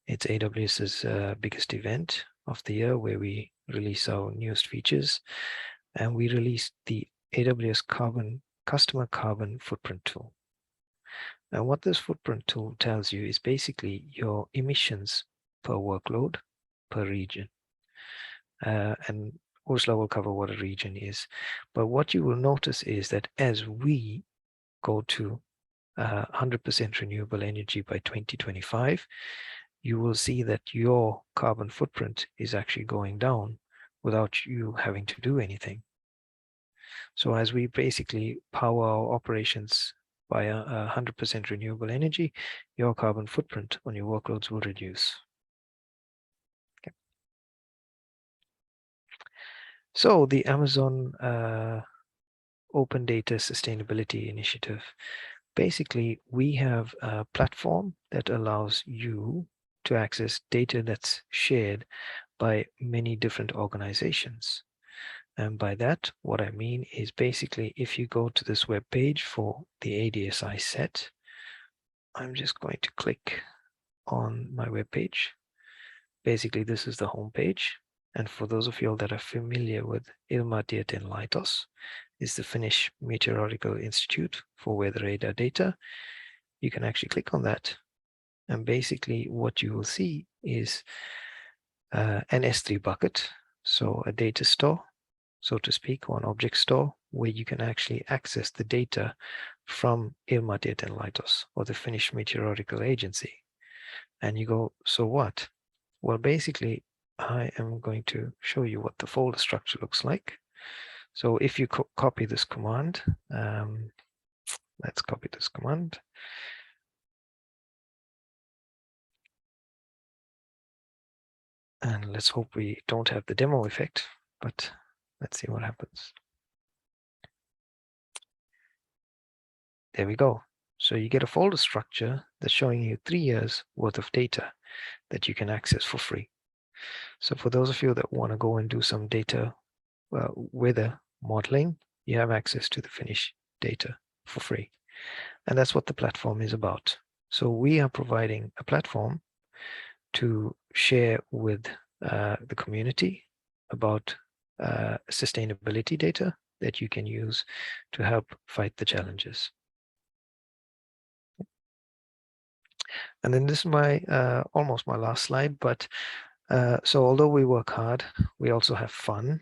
it's AWS's biggest event of the year where we release our newest features. And we released the AWS Customer Carbon Footprint Tool. And what this footprint tool tells you is basically your emissions per workload per region. And Ursula will cover what a region is. But what you will notice is that as we go to 100% renewable energy by 2025, you will see that your carbon footprint is actually going down without you having to do anything. So as we basically power our operations by 100% renewable energy, your carbon footprint on your workloads will reduce. Okay. So the Amazon Open Data Sustainability Initiative. Basically, we have a platform that allows you to access data that's shared by many different organizations. And by that, what I mean is basically, if you go to this web page for the ADSI set, I'm just going to click on my web page. Basically, this is the home page. And for those of you that are familiar with Ilmatieteen laitos, is the Finnish Meteorological Institute for weather radar data, you can actually click on that. And basically what you will see is an S3 bucket, so a data store, so to speak, or an object store, where you can actually access the data from Ilmatieteen laitos, or the Finnish Meteorological Agency. And you go, so what? Well, basically, I am going to show you what the folder structure looks like. So if you copy this command, let's copy this command. And let's hope we don't have the demo effect, but let's see what happens. There we go. So you get a folder structure that's showing you 3 years worth of data that you can access for free. So for those of you that want to go and do some data weather modeling, you have access to the Finnish data for free. And that's what the platform is about. So we are providing a platform to share with the community about sustainability data that you can use to help fight the challenges. And then this is my almost my last slide, but so although we work hard, we also have fun.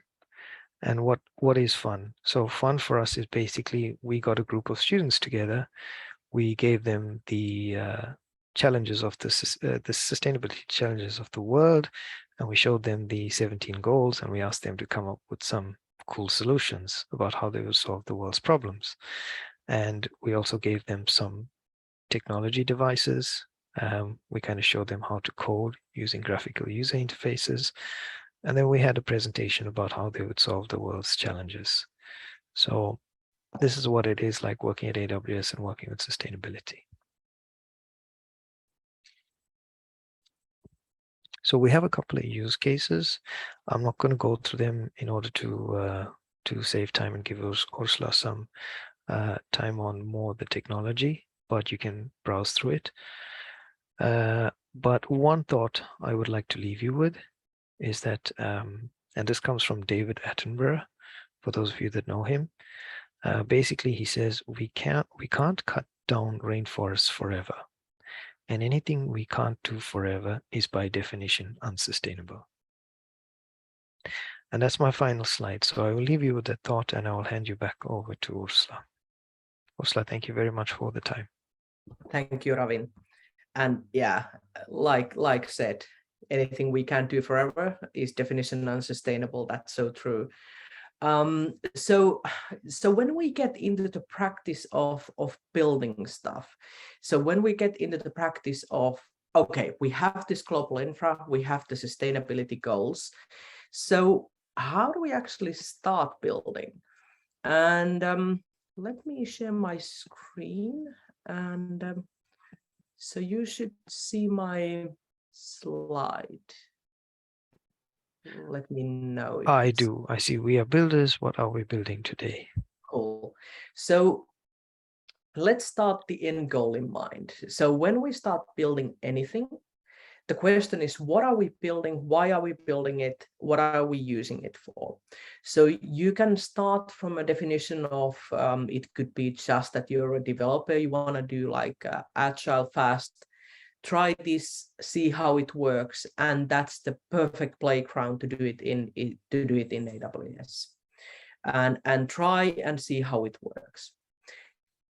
And what is fun? So fun for us is basically, we got a group of students together. We gave them the challenges of the sustainability challenges of the world, and we showed them the 17 goals, and we asked them to come up with some cool solutions about how they would solve the world's problems. And we also gave them some technology devices We kind of showed them how to code using graphical user interfaces. And then we had a presentation about how they would solve the world's challenges. So this is what it is like working at AWS and working with sustainability. So we have a couple of use cases. I'm not going to go through them in order to save time and give Ursula some time on more the technology, but you can browse through it. But one thought I would like to leave you with is that, and this comes from David Attenborough, for those of you that know him. Basically, he says we can't cut down rainforests forever, and anything we can't do forever is by definition unsustainable. And that's my final slide. So I will leave you with that thought, and I will hand you back over to Ursula. Ursula, thank you very much for the time. Thank you, Ravin. And yeah, like said, anything we can't do forever is definition unsustainable. That's so true. So when we get into the practice of building stuff, so when we get into the practice of, okay, we have this global infra, we have the sustainability goals. So how do we actually start building? And let me share my screen. And so you should see my slide. Let me know. I do. I see. We are builders. What are we building today? Cool. So let's start the end goal in mind. So when we start building anything, the question is, what are we building? Why are we building it? What are we using it for? So you can start from a definition of, it could be just that you're a developer, you want to do like agile, fast, try this, see how it works, and that's the perfect playground to do it in AWS, and try and see how it works.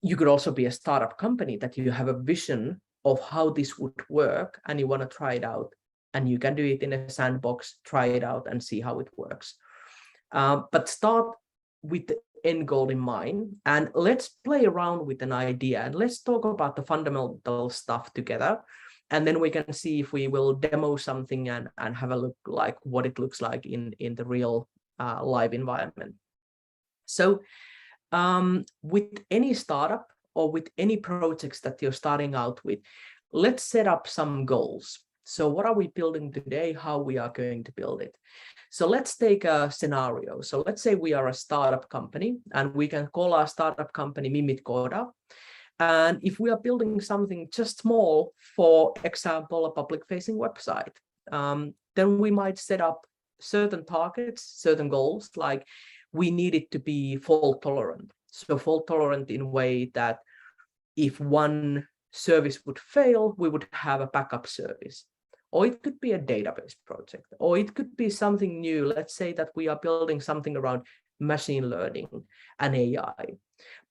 You could also be a startup company that you have a vision of how this would work and you want to try it out, and you can do it in a sandbox, try it out and see how it works. But start with the end goal in mind, and let's play around with an idea, and let's talk about the fundamental stuff together. And then we can see if we will demo something and have a look like what it looks like in the real live environment. So with any startup or with any projects that you're starting out with, let's set up some goals. So what are we building today? How we are going to build it? So let's take a scenario. So let's say we are a startup company, and we can call our startup company Mimit Koda. And if we are building something just small, for example, a public-facing website, then we might set up certain targets, certain goals, like we need it to be fault tolerant. So fault tolerant in a way that if one service would fail, we would have a backup service. Or it could be a database project, or it could be something new. Let's say that we are building something around machine learning and AI.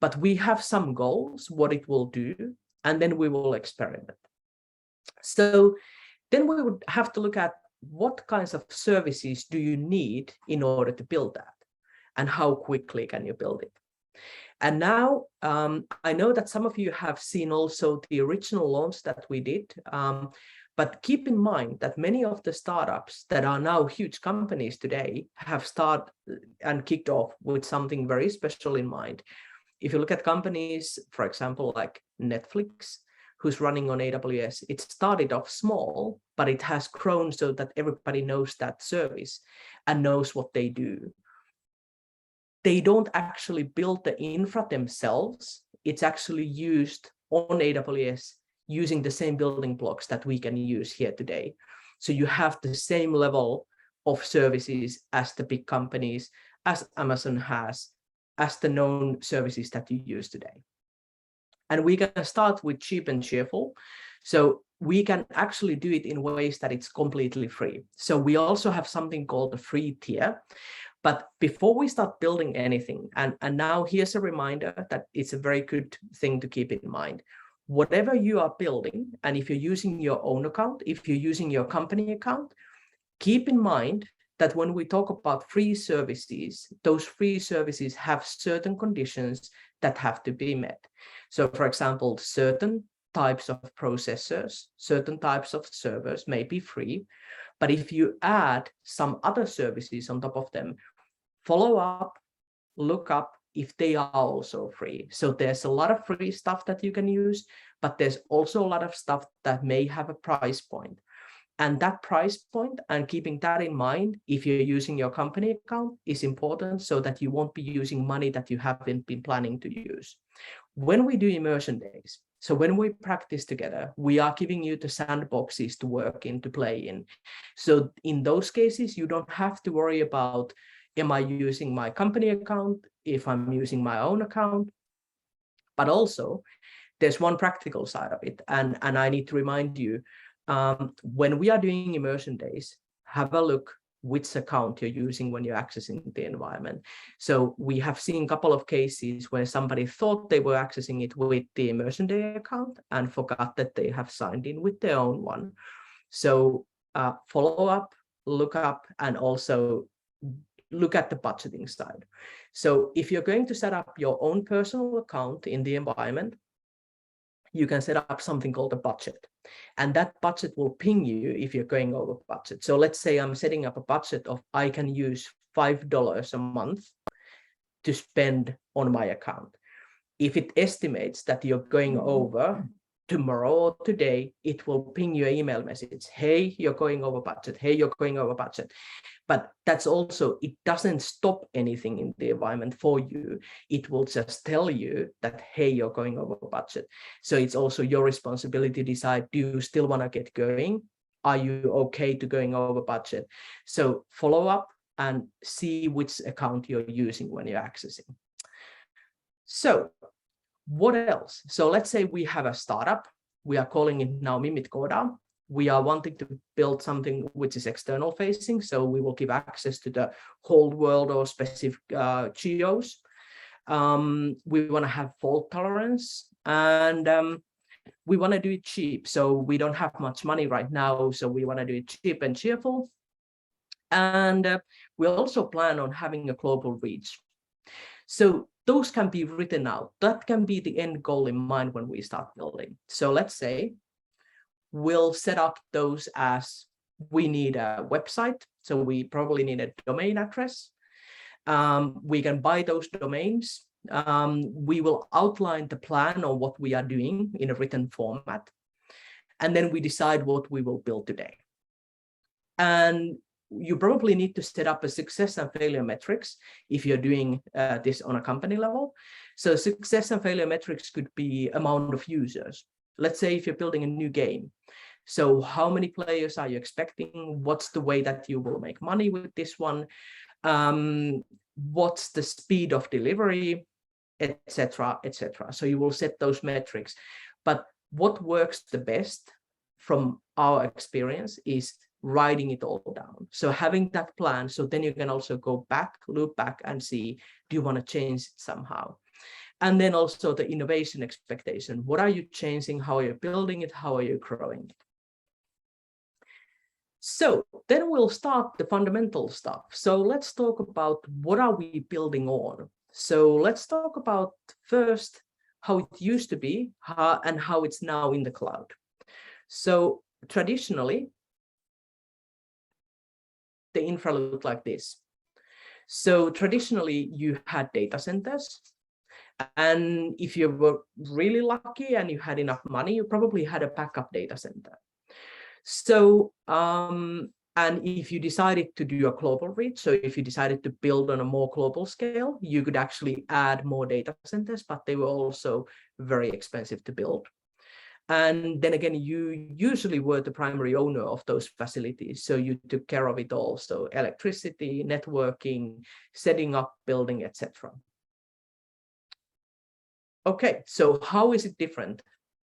But we have some goals, what it will do, and then we will experiment. So then we would have to look at what kinds of services do you need in order to build that, and how quickly can you build it. And now I know that some of you have seen also the original launch that we did, but keep in mind that many of the startups that are now huge companies today have started and kicked off with something very special in mind. If you look at companies, for example, like Netflix, who's running on AWS, it started off small, but it has grown so that everybody knows that service and knows what they do. They don't actually build the infra themselves. It's actually used on AWS using the same building blocks that we can use here today. So you have the same level of services as the big companies, as Amazon has, as the known services that you use today. And we can start with cheap and cheerful. So we can actually do it in ways that it's completely free. So we also have something called the free tier. But before we start building anything, and now here's a reminder that it's a very good thing to keep in mind. Whatever you are building, and if you're using your own account, if you're using your company account, keep in mind that when we talk about free services, those free services have certain conditions that have to be met. So for example, certain types of processors, certain types of servers may be free, but if you add some other services on top of them, follow up, look up if they are also free. So there's a lot of free stuff that you can use, but there's also a lot of stuff that may have a price point. And that price point, and keeping that in mind, if you're using your company account, is important so that you won't be using money that you haven't been planning to use. When we do immersion days, so when we practice together, we are giving you the sandboxes to work in, to play in. So in those cases, you don't have to worry about, am I using my company account, if I'm using my own account? But also, there's one practical side of it. And I need to remind you, when we are doing immersion days, have a look which account you're using when you're accessing the environment. So we have seen a couple of cases where somebody thought they were accessing it with the immersion day account and forgot that they have signed in with their own one. So follow up, look up, and also look at the budgeting side. So if you're going to set up your own personal account in the environment, you can set up something called a budget. And that budget will ping you if you're going over budget. So let's say I'm setting up a budget of, I can use $5 a month to spend on my account. If it estimates that you're going over tomorrow or today, it will ping you an email message. Hey, you're going over budget. Hey, you're going over budget. But that's also, it doesn't stop anything in the environment for you. It will just tell you that, hey, you're going over budget. So it's also your responsibility to decide, do you still want to get going? Are you okay to going over budget? So follow up and see which account you're using when you're accessing. So what else? So let's say we have a startup. We are calling it now Mimit Koda. We are wanting to build something which is external facing. So we will give access to the whole world or specific geos. We want to have fault tolerance, and we want to do it cheap. So we don't have much money right now. So we want to do it cheap and cheerful. And we also plan on having a global reach. So those can be written out. That can be the end goal in mind when we start building. So let's say we'll set up those as, we need a website. So we probably need a domain address. We can buy those domains. We will outline the plan on what we are doing in a written format. And then we decide what we will build today. And you probably need to set up a success and failure metrics if you're doing this on a company level. So success and failure metrics could be amount of users. Let's say if you're building a new game. So how many players are you expecting? What's the way that you will make money with this one? What's the speed of delivery, etc., etc. So you will set those metrics. But what works the best from our experience is writing it all down. So having that plan, so then you can also go back, loop back and see, do you want to change it somehow? And then also the innovation expectation. What are you changing? How are you building it? How are you growing it? So then we'll start the fundamental stuff. So let's talk about what are we building on. So let's talk about first how it used to be and how it's now in the cloud. So traditionally, the infra looked like this. So traditionally, you had data centers. And if you were really lucky and you had enough money, you probably had a backup data center. So, and if you decided to do a global reach, so if you decided to build on a more global scale, you could actually add more data centers, but they were also very expensive to build. And then again, you usually were the primary owner of those facilities. So you took care of it all. So electricity, networking, setting up, building, etc. Okay, so how is it different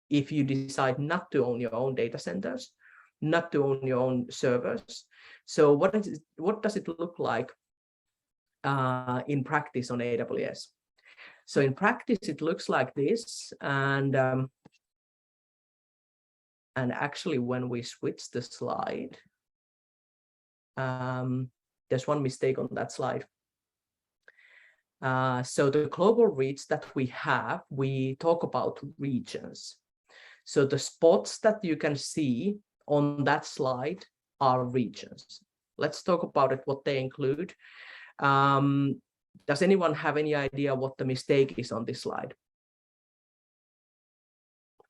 if you decide not to own your own data centers, not to own your own servers? So what does it look like in practice on AWS? So in practice, it looks like this. And actually, when we switch the slide, there's one mistake on that slide. So the global reach that we have, we talk about regions. So the spots that you can see on that slide are regions. Let's talk about it, what they include. Does anyone have any idea what the mistake is on this slide?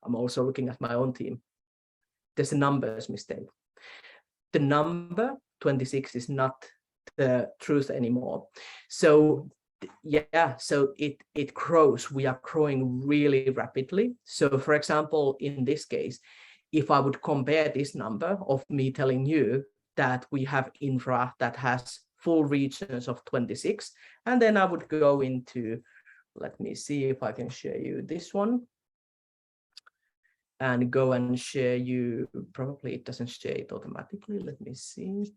I'm also looking at my own team. There's a numbers mistake. The number 26 is not the truth anymore. So yeah, so it grows. We are growing really rapidly. So for example, in this case, if I would compare this number of me telling you that we have infra that has full regions of 26, and then I would go into, let me see if I can share you this one, and go and share you, probably it doesn't share it automatically. Let me see.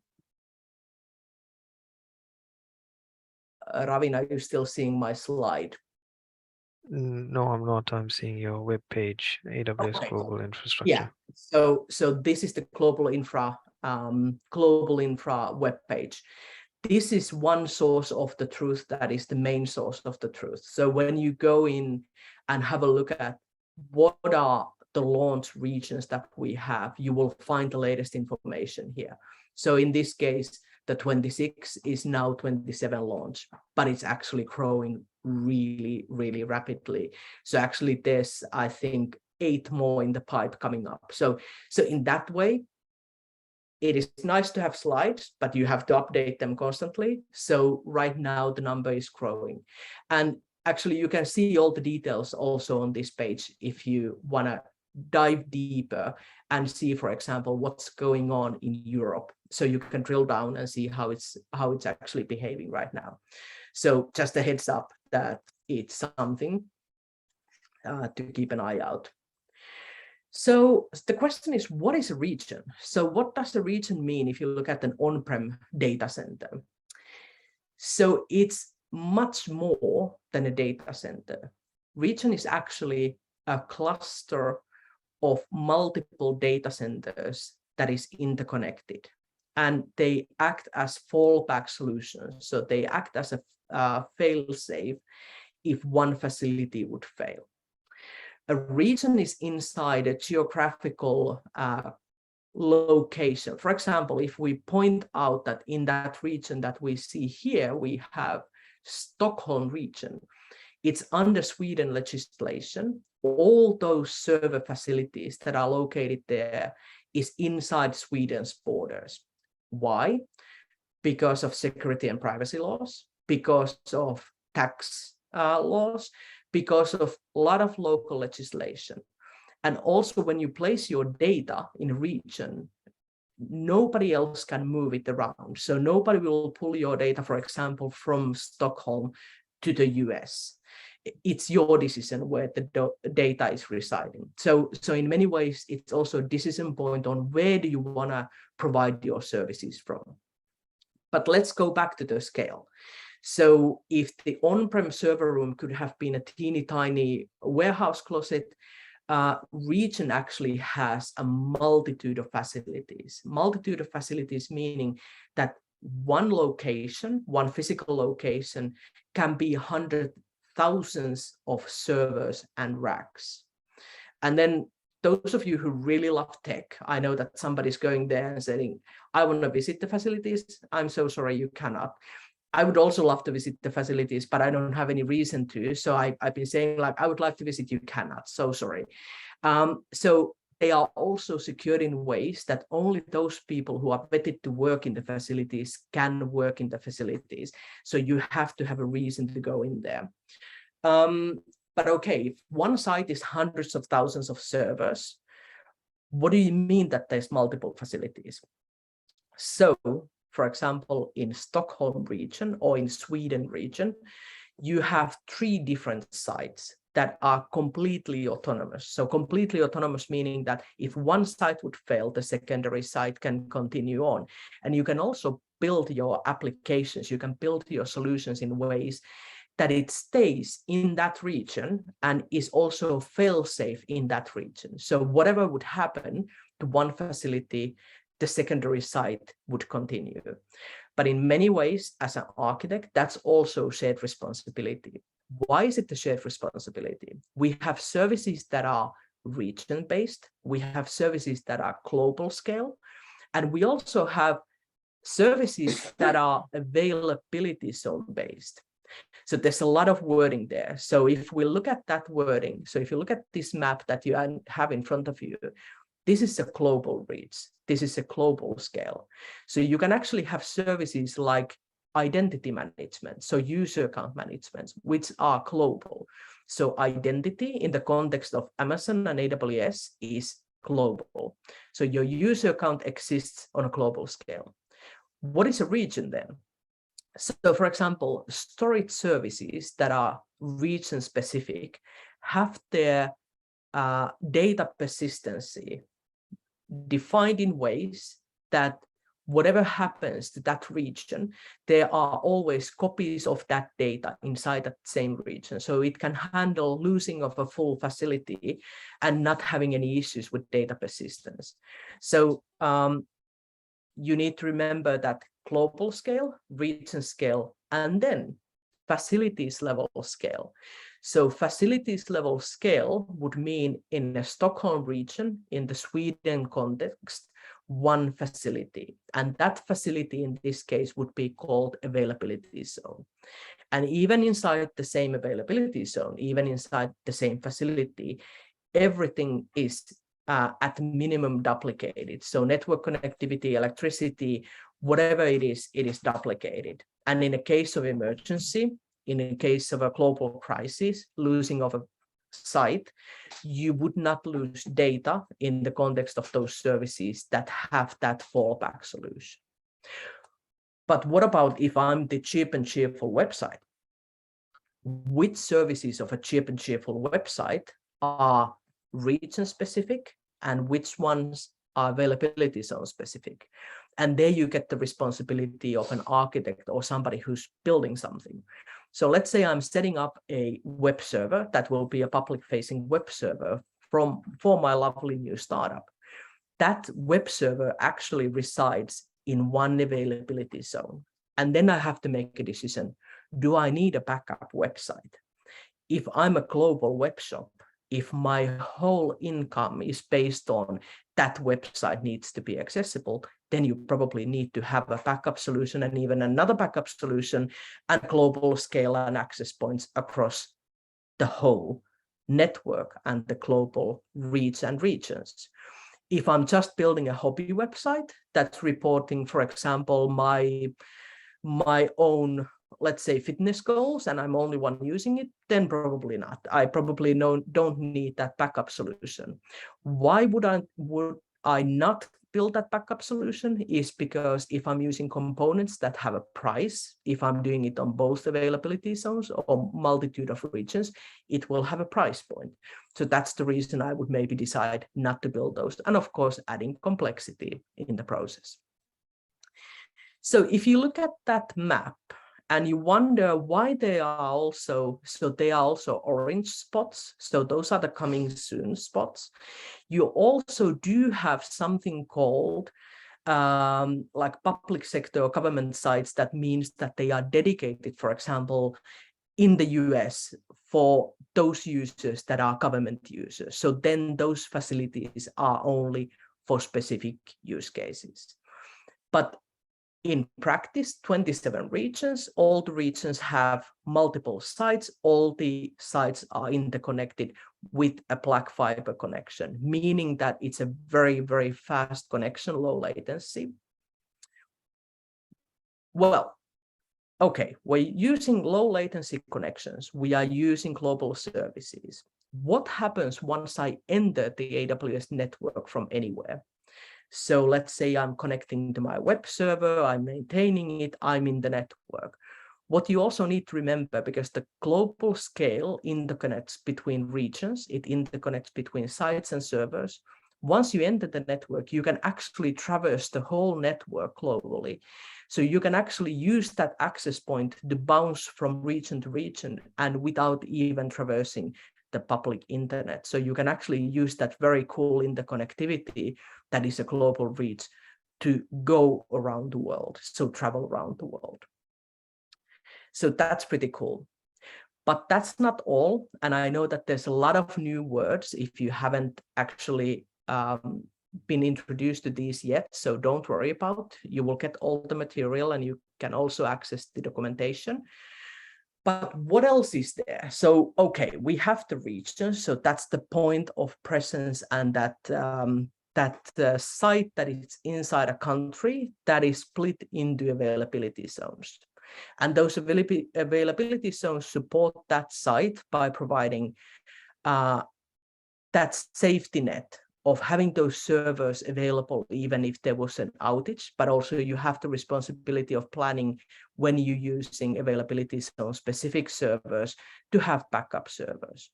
Ravin, are you still seeing my slide? No, I'm not. I'm seeing your web page, AWS Okay. Global Infrastructure. Yeah. So this is the global infra web page. This is one source of the truth that is the main source of the truth. So when you go in and have a look at what are the launch regions that we have, you will find the latest information here. So in this case, the 26 is now 27 launch, but it's actually growing really, really rapidly. So actually there's, I think, 8 more in the pipe coming up. So in that way, it is nice to have slides, but you have to update them constantly. So right now the number is growing. And actually you can see all the details also on this page if you want to dive deeper and see, for example, what's going on in Europe. So you can drill down and see how it's actually behaving right now. So just a heads up that it's something to keep an eye out. So the question is, what is a region? So what does a region mean if you look at an on-prem data center? So it's much more than a data center. Region is actually a cluster of multiple data centers that is interconnected, and they act as fallback solutions. So they act as a fail-safe if one facility would fail. A region is inside a geographical location. For example, if we point out that in that region that we see here, we have Stockholm region. It's under Sweden legislation. All those server facilities that are located there is inside Sweden's borders. Why? Because of security and privacy laws, because of tax laws, because of a lot of local legislation. And also when you place your data in a region, nobody else can move it around. So nobody will pull your data, for example, from Stockholm to the US. It's your decision where the data is residing. So in many ways, it's also a decision point on where do you want to provide your services from. But let's go back to the scale. So if the on-prem server room could have been a teeny tiny warehouse closet, region actually has a multitude of facilities. Multitude of facilities meaning that one location, one physical location, can be thousands of servers and racks. And then those of you who really love tech, I know that somebody's going there and saying, I want to visit the facilities. I'm so sorry, you cannot. I would also love to visit the facilities, but I don't have any reason to. So I've been saying, like, I would like to visit, you cannot. So sorry. So they are also secured in ways that only those people who are vetted to work in the facilities can work in the facilities. So you have to have a reason to go in there. But okay, if one site is hundreds of thousands of servers, what do you mean that there's multiple facilities? So, for example, in Stockholm region or in Sweden region, you have 3 different sites that are completely autonomous. So completely autonomous meaning that if one site would fail, the secondary site can continue on. And you can also build your applications, you can build your solutions in ways that it stays in that region and is also fail-safe in that region. So whatever would happen to one facility, the secondary site would continue. But in many ways, as an architect, that's also shared responsibility. Why is it the shared responsibility? We have services that are region-based. We have services that are global scale. And we also have services that are availability zone-based. So there's a lot of wording there. So if we look at that wording, so if you look at this map that you have in front of you, this is a global reach. This is a global scale. So you can actually have services like identity management, so user account management, which are global. So identity in the context of Amazon and AWS is global. So your user account exists on a global scale. What is a region then? So for example, storage services that are region specific have their data persistency defined in ways that whatever happens to that region, there are always copies of that data inside that same region. So it can handle losing of a full facility and not having any issues with data persistence. So you need to remember that global scale, region scale, and then facilities level scale. So facilities level scale would mean in the Stockholm region, in the Sweden context, one facility. And that facility in this case would be called availability zone. And even inside the same availability zone, even inside the same facility, everything is at minimum duplicated. So network connectivity, electricity, whatever it is duplicated. And in a case of emergency, in a case of a global crisis, losing of a site, you would not lose data in the context of those services that have that fallback solution. But what about if I'm the cheap and cheerful website? Which services of a cheap and cheerful website are region specific and which ones are availability zone specific? And there you get the responsibility of an architect or somebody who's building something. So let's say I'm setting up a web server that will be a public-facing web server for my lovely new startup. That web server actually resides in one availability zone. And then I have to make a decision. Do I need a backup website? If I'm a global web shop, if my whole income is based on that website needs to be accessible, then you probably need to have a backup solution and even another backup solution and global scale and access points across the whole network and the global reach and regions. If I'm just building a hobby website that's reporting, for example, my own, let's say, fitness goals, and I'm only one using it, then probably not. I probably don't need that backup solution. Why would I not build that backup solution? Is because if I'm using components that have a price, if I'm doing it on both availability zones or multitude of regions, it will have a price point. So that's the reason I would maybe decide not to build those. And of course, adding complexity in the process. So if you look at that map, and you wonder why they are also orange spots. So those are the coming soon spots. You also do have something called like public sector or government sites. That means that they are dedicated, for example, in the US for those users that are government users. So then those facilities are only for specific use cases. But in practice, 27 regions, all the regions have multiple sites, all the sites are interconnected with a black fiber connection, meaning that it's a very, very fast connection, low latency. Well, okay, we're using low latency connections, we are using global services. What happens once I enter the AWS network from anywhere? So let's say I'm connecting to my web server, I'm maintaining it, I'm in the network. What you also need to remember, because the global scale interconnects between regions, it interconnects between sites and servers. Once you enter the network, you can actually traverse the whole network globally. So you can actually use that access point to bounce from region to region and without even traversing the public internet. So you can actually use that very cool interconnectivity that is a global reach to go around the world, so travel around the world. So that's pretty cool. But that's not all. And I know that there's a lot of new words if you haven't actually been introduced to these yet. So don't worry about, you will get all the material and you can also access the documentation. But what else is there? So, okay, we have the regions. So that's the point of presence, and that site that is inside a country that is split into availability zones. And those availability zones support that site by providing that safety net of having those servers available even if there was an outage, but also you have the responsibility of planning when you're using availability zone specific servers to have backup servers.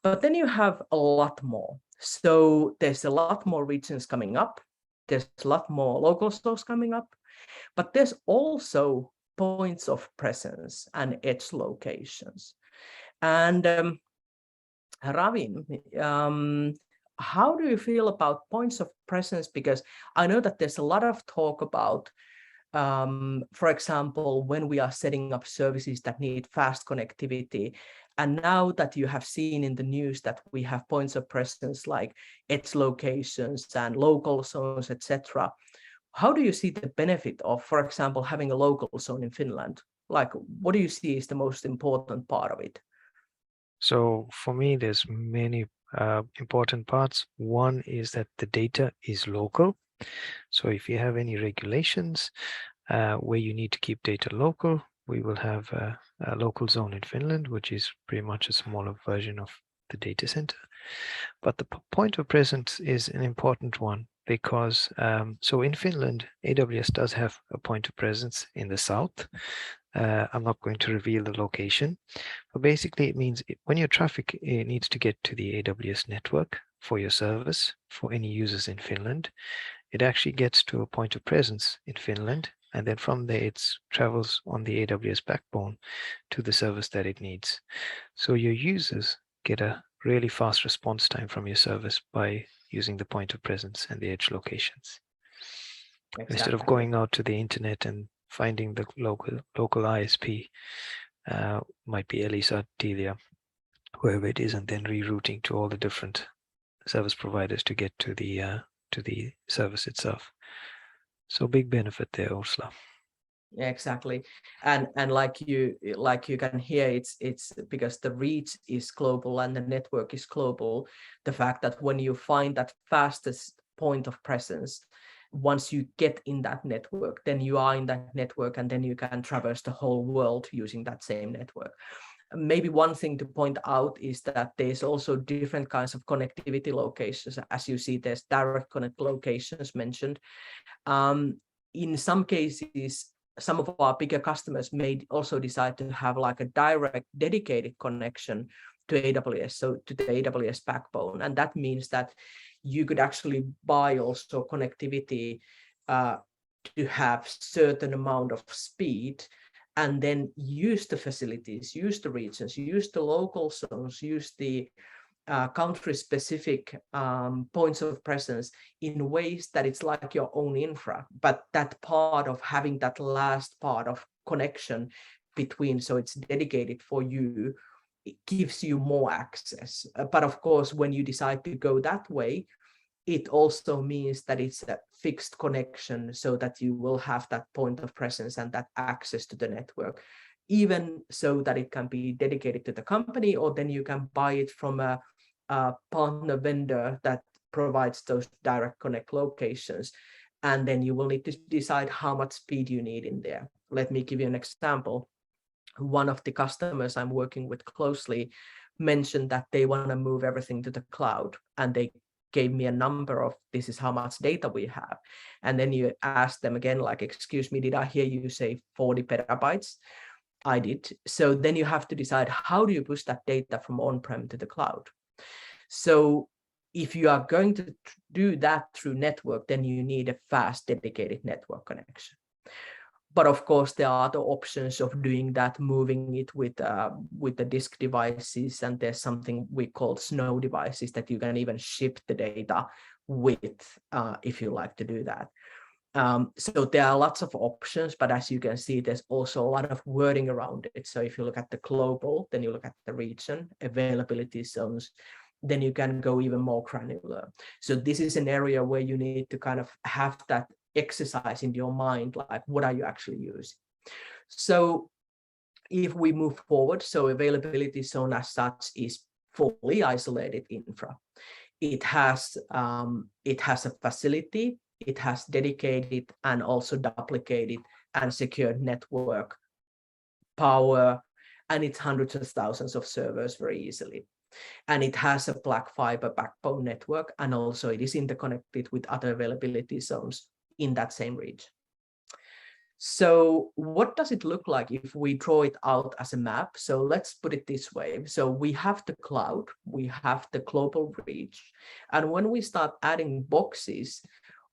But then you have a lot more. So there's a lot more regions coming up. There's a lot more local stores coming up, but there's also points of presence and edge locations. And Ravin, how do you feel about points of presence? Because I know that there's a lot of talk about, for example, when we are setting up services that need fast connectivity. And now that you have seen in the news that we have points of presence like edge locations and local zones, etc. How do you see the benefit of, for example, having a local zone in Finland? Like, what do you see is the most important part of it? So for me, there's many important parts. One is that the data is local. So if you have any regulations where you need to keep data local, we will have a local zone in Finland, which is pretty much a smaller version of the data center. But the point of presence is an important one because so in Finland, AWS does have a point of presence in the south. I'm not going to reveal the location, but basically it means when your traffic needs to get to the AWS network for your service, for any users in Finland, it actually gets to a point of presence in Finland. And then from there, it travels on the AWS backbone to the service that it needs. So your users get a really fast response time from your service by using the point of presence and the edge locations. Exactly. Instead of going out to the internet and finding the local ISP, might be Elisa, Telia, whoever it is, and then rerouting to all the different service providers to get to the service itself. So big benefit there, Ursula. Yeah, exactly. And like you can hear, it's because the reach is global and the network is global. The fact that when you find that fastest point of presence, once you get in that network, then you are in that network and then you can traverse the whole world using that same network. Maybe one thing to point out is that there's also different kinds of connectivity locations. As you see, there's direct connect locations mentioned. In some cases, some of our bigger customers may also decide to have like a direct dedicated connection to AWS, so to the AWS backbone. And that means that you could actually buy also connectivity to have certain amount of speed, and then use the facilities, use the regions, use the local zones, use the country-specific points of presence in ways that it's like your own infra, but that part of having that last part of connection between, so it's dedicated for you, it gives you more access. But of course, when you decide to go that way, it also means that it's a fixed connection so that you will have that point of presence and that access to the network, even so that it can be dedicated to the company, or then you can buy it from a partner vendor that provides those direct connect locations. And then you will need to decide how much speed you need in there. Let me give you an example. One of the customers I'm working with closely mentioned that they want to move everything to the cloud, and they gave me a number of, this is how much data we have. And then you ask them again, like, excuse me, did I hear you say 40 petabytes? I did. So then you have to decide, how do you push that data from on-prem to the cloud? So if you are going to do that through network, then you need a fast dedicated network connection. But of course, there are other options of doing that, moving it with the disk devices, and there's something we call snow devices that you can even ship the data with if you like to do that. So there are lots of options, but as you can see, there's also a lot of wording around it. So if you look at the global, then you look at the region, availability zones, then you can go even more granular. So this is an area where you need to kind of have that exercise in your mind, like what are you actually using? So if we move forward, so availability zone as such is fully isolated infra. It has a facility, it has dedicated and also duplicated and secured network power, and it's hundreds of thousands of servers very easily. And it has a black fiber backbone network, and also it is interconnected with other availability zones in that same region. So what does it look like if we draw it out as a map? So let's put it this way. So we have the cloud, we have the global reach, and when we start adding boxes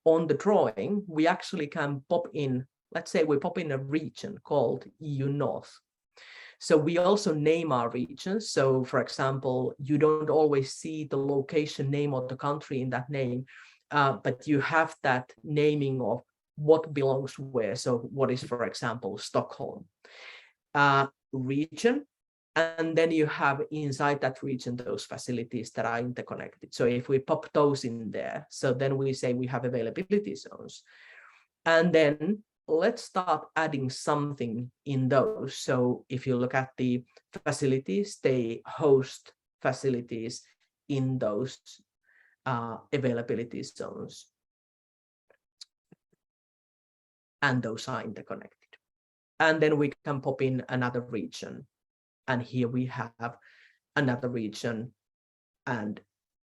on the drawing, we actually can pop in, let's say we pop in a region called EU North. So we also name our regions. So for example, you don't always see the location name of the country in that name, but you have that naming of what belongs where. So what is, for example, Stockholm region, and then you have inside that region those facilities that are interconnected. So if we pop those in there, so then we say we have availability zones, and then let's start adding something in those. So if you look at the facilities, they host facilities in those availability zones, and those are interconnected. And then we can pop in another region, and here we have another region, and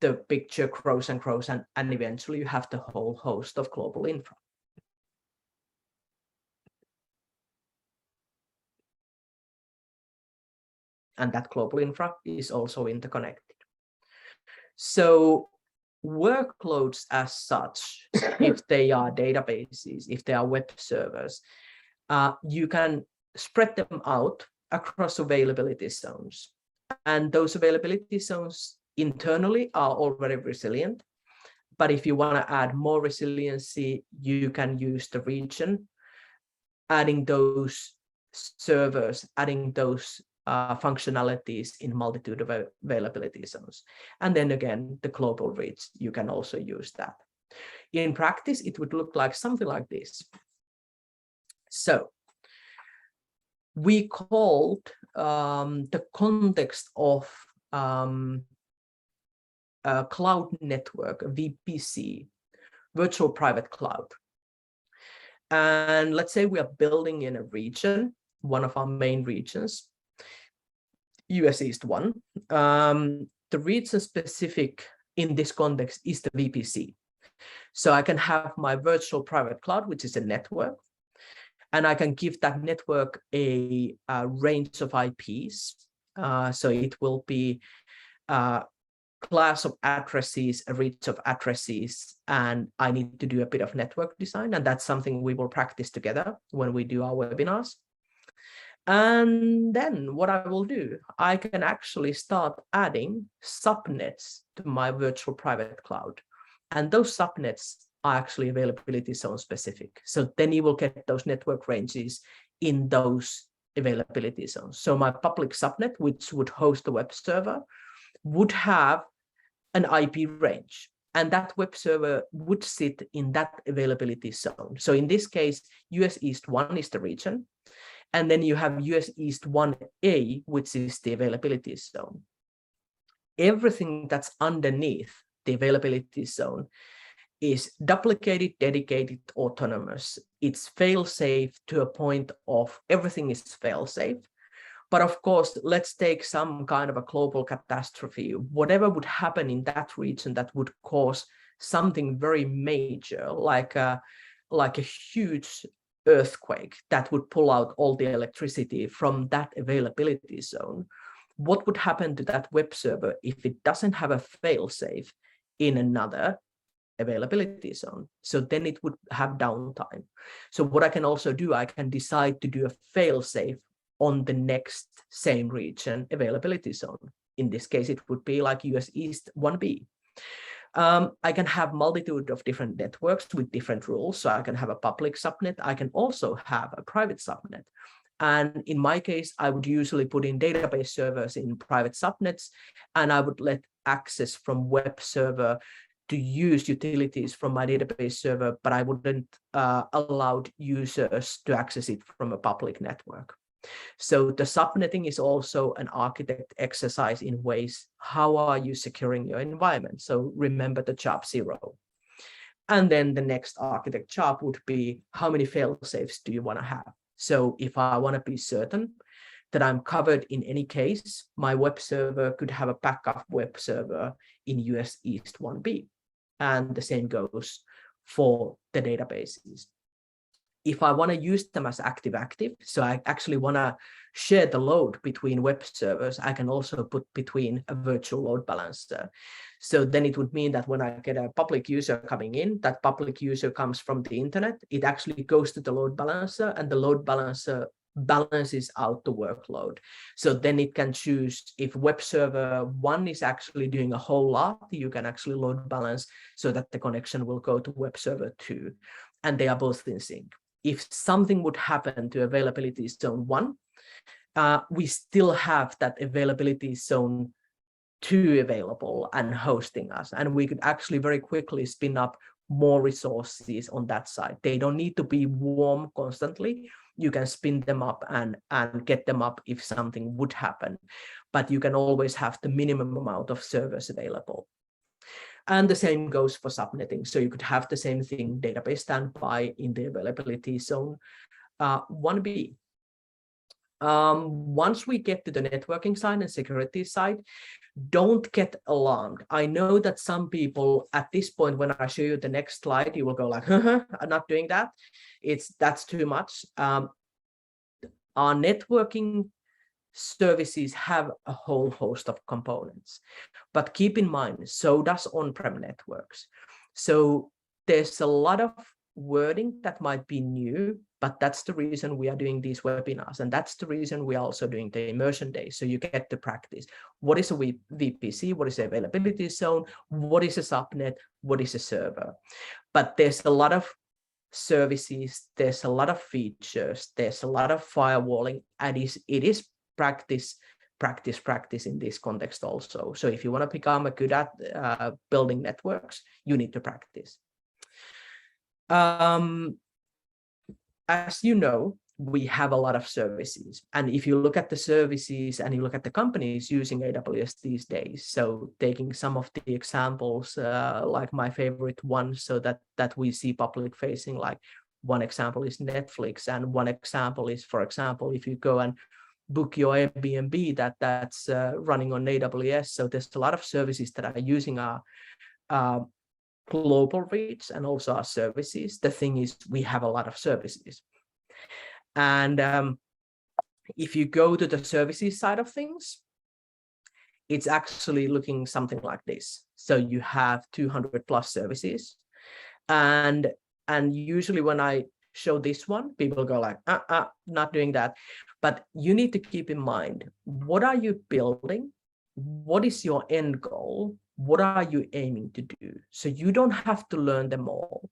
the picture grows and grows, and eventually you have the whole host of global infra. And that global infra is also interconnected. So workloads as such, if they are databases, if they are web servers, you can spread them out across availability zones. And those availability zones internally are already resilient. But if you want to add more resiliency, you can use the region, adding those servers, adding those functionalities in multitude of availability zones. And then again, the global reach, you can also use that. In practice, it would look like something like this. So we called the context of a cloud network, a VPC, virtual private cloud. And let's say we are building in a region, one of our main regions, US East 1. The region specific in this context is the VPC. So I can have my virtual private cloud, which is a network, and I can give that network a range of IPs. So it will be a class of addresses, a reach of addresses, and I need to do a bit of network design, and that's something we will practice together when we do our webinars. And then what I will do, I can actually start adding subnets to my virtual private cloud. And those subnets are actually availability zone specific. So then you will get those network ranges in those availability zones. So my public subnet, which would host the web server, would have an IP range. And that web server would sit in that availability zone. So in this case, US East 1 is the region. And then you have US East 1A, which is the availability zone. Everything that's underneath the availability zone is duplicated, dedicated, autonomous. It's fail-safe to a point of everything is fail-safe. But of course, let's take some kind of a global catastrophe. Whatever would happen in that region that would cause something very major, like a huge earthquake that would pull out all the electricity from that availability zone. What would happen to that web server if it doesn't have a fail-safe in another availability zone? So then it would have downtime. So what I can also do, I can decide to do a fail-safe on the next same region availability zone. In this case, it would be like US East 1B. I can have multitude of different networks with different rules. So I can have a public subnet. I can also have a private subnet. And in my case, I would usually put in database servers in private subnets, and I would let access from web server to use utilities from my database server, but I wouldn't allow users to access it from a public network. So the subnetting is also an architect exercise in ways, how are you securing your environment? So remember the job 0. And then the next architect job would be, how many fail-safes do you want to have? So if I want to be certain that I'm covered in any case, my web server could have a backup web server in US East 1B. And the same goes for the databases. If I want to use them as active-active, so I actually want to share the load between web servers, I can also put between a virtual load balancer. So then it would mean that when I get a public user coming in, that public user comes from the internet, it actually goes to the load balancer, and the load balancer balances out the workload. So then it can choose if web server 1 is actually doing a whole lot, you can actually load balance so that the connection will go to web server 2, and they are both in sync. If something would happen to availability zone 1, we still have that availability zone 2 available and hosting us, and we could actually very quickly spin up more resources on that side. They don't need to be warm constantly. You can spin them up and get them up if something would happen, but you can always have the minimum amount of servers available. And the same goes for subnetting. So you could have the same thing, database standby in the availability zone 1B. Once we get to the networking side and security side, don't get alarmed. I know that some people at this point, when I show you the next slide, you will go like, I'm not doing that. That's too much. Our networking services have a whole host of components, but keep in mind, so does on-prem networks. So there's a lot of wording that might be new, but that's the reason we are doing these webinars, and that's the reason we are also doing the immersion days, so you get to practice. What is a VPC? What is the availability zone? What is a subnet? What is a server? But there's a lot of services, there's a lot of features, there's a lot of firewalling, and it is practice in this context also. So if you want to become a good at building networks, you need to practice. As you know, we have a lot of services, and if you look at the services and you look at the companies using AWS these days, so taking some of the examples, like my favorite one, so that we see public facing, like one example is Netflix, and one example is, for example, if you go and book your Airbnb, that's running on AWS. So there's a lot of services that are using our global reach and also our services. The thing is, we have a lot of services. And if you go to the services side of things, it's actually looking something like this. So you have 200 plus services. And usually when I show this one, people go like, not doing that. But you need to keep in mind, what are you building? What is your end goal? What are you aiming to do? So you don't have to learn them all.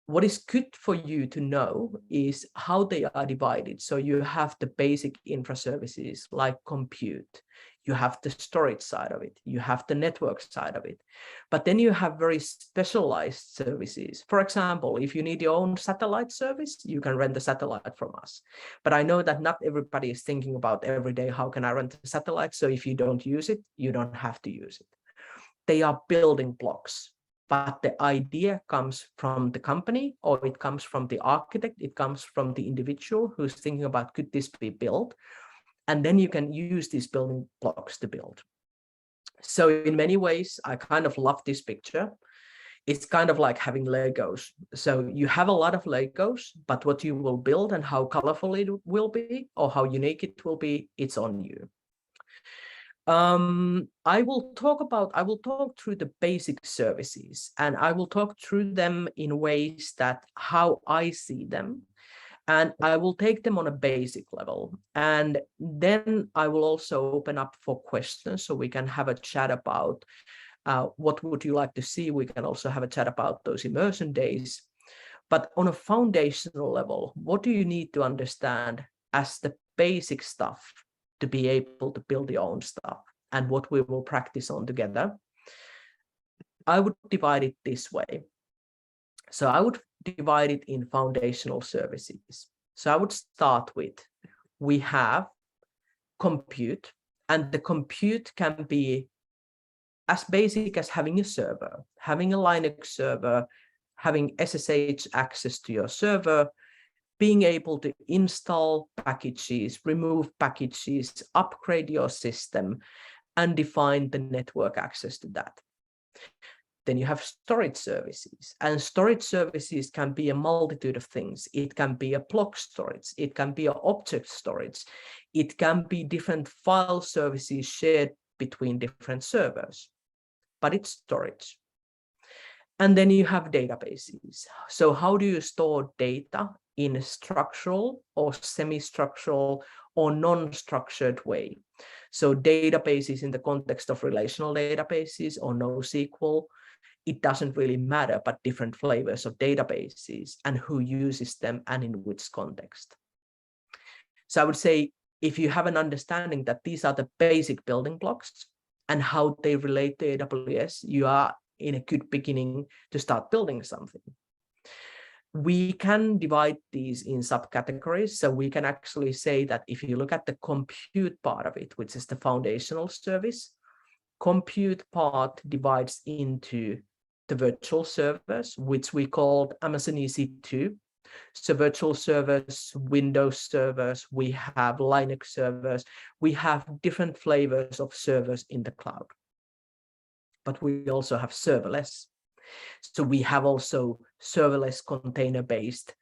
What is good for you to know is how they are divided. So you have the basic infra services like compute, you have the storage side of it, you have the network side of it, but then you have very specialized services. For example, if you need your own satellite service, you can rent the satellite from us. But I know that not everybody is thinking about every day, how can I rent a satellite? So if you don't use it, you don't have to use it. They are building blocks. But the idea comes from the company, or it comes from the architect, it comes from the individual who's thinking about, could this be built? And then you can use these building blocks to build. So in many ways, I kind of love this picture. It's kind of like having Legos. So you have a lot of Legos, but what you will build and how colorful it will be, or how unique it will be, it's on you. I will talk through the basic services, and I will talk through them in ways that how I see them, and I will take them on a basic level. And then I will also open up for questions, so we can have a chat about What would you like to see? We can also have a chat about those immersion days. But on a foundational level, what do you need to understand as the basic stuff to be able to build your own stuff, and what we will practice on together? I would divide it this way. So I would divide it in foundational services. So I would start with, we have compute, and the compute can be as basic as having a server, having a Linux server, having SSH access to your server, being able to install packages, remove packages, upgrade your system, and define the network access to that. Then you have storage services, and storage services can be a multitude of things. It can be a block storage, it can be an object storage, it can be different file services shared between different servers, but it's storage. And then you have databases. So how do you store data in a structural or semi-structural or non-structured way? So databases in the context of relational databases or NoSQL, it doesn't really matter, but different flavors of databases and who uses them and in which context. So I would say, if you have an understanding that these are the basic building blocks and how they relate to AWS, you are in a good beginning to start building something. We can divide these in subcategories. So we can actually say that if you look at the compute part of it, which is the foundational service, compute part divides into the virtual servers, which we called Amazon EC2. So virtual servers, Windows servers, we have Linux servers, we have different flavors of servers in the cloud. But we also have serverless. So we have also serverless container-based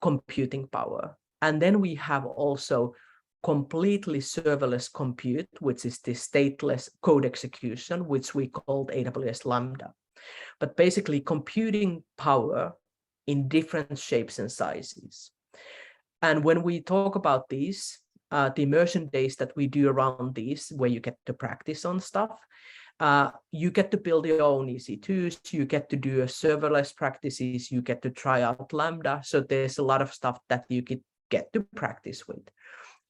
computing power. And then we have also completely serverless compute, which is the stateless code execution, which we called AWS Lambda. But basically computing power in different shapes and sizes. And when we talk about these, the immersion days that we do around these, where you get to practice on stuff, you get to build your own EC2s, you get to do a serverless practices, you get to try out Lambda. So there's a lot of stuff that you get to practice with.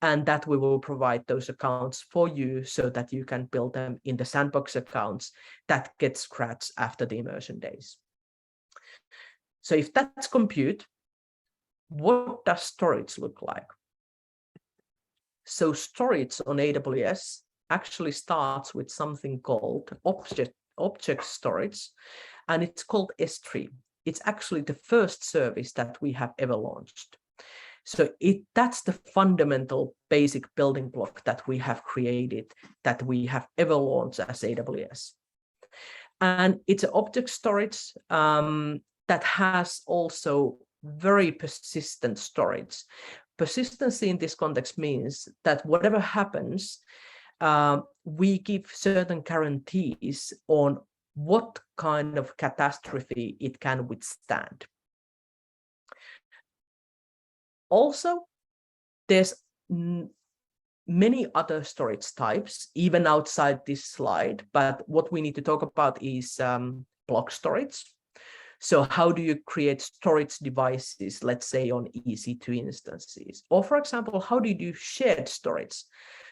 And that we will provide those accounts for you so that you can build them in the sandbox accounts that get scratched after the immersion days. So if that's compute, what does storage look like? So storage on AWS actually starts with something called object storage, and it's called S3. It's actually the first service that we have ever launched. So that's the fundamental basic building block that we have created, that we have ever launched as AWS. And it's an object storage that has also very persistent storage. Persistency in this context means that whatever happens, we give certain guarantees on what kind of catastrophe it can withstand. Also, there's many other storage types, even outside this slide, but what we need to talk about is block storage. So how do you create storage devices, let's say on EC2 instances? Or for example, how do you do shared storage?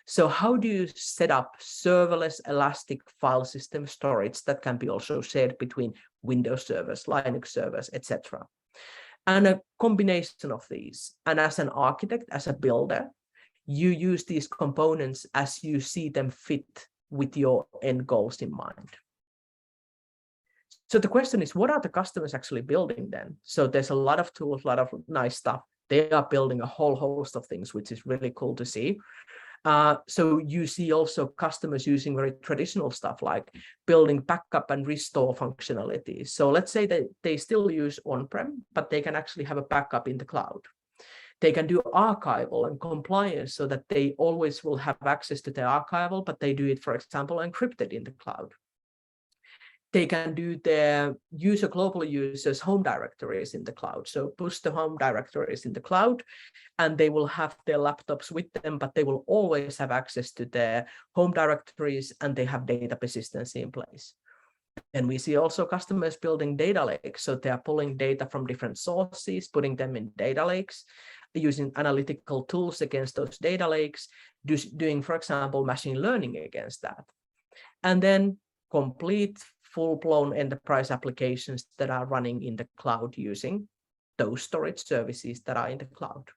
So how do you set up serverless elastic file system storage that can be also shared between Windows servers, Linux servers, etc.? And a combination of these. And as an architect, as a builder, you use these components as you see them fit with your end goals in mind. So the question is, what are the customers actually building then? So there's a lot of tools, a lot of nice stuff. They are building a whole host of things, which is really cool to see. So you see also customers using very traditional stuff like building backup and restore functionalities. So let's say that they still use on-prem, but they can actually have a backup in the cloud. They can do archival and compliance so that they always will have access to the archival, but they do it, for example, encrypted in the cloud. they can do their global users' home directories in the cloud. So push the home directories in the cloud, and they will have their laptops with them, but they will always have access to their home directories, and they have data persistency in place. And we see also customers building data lakes. So they are pulling data from different sources, putting them in data lakes, using analytical tools against those data lakes, doing, for example, machine learning against that. And then complete full-blown enterprise applications that are running in the cloud using those storage services that are in the cloud.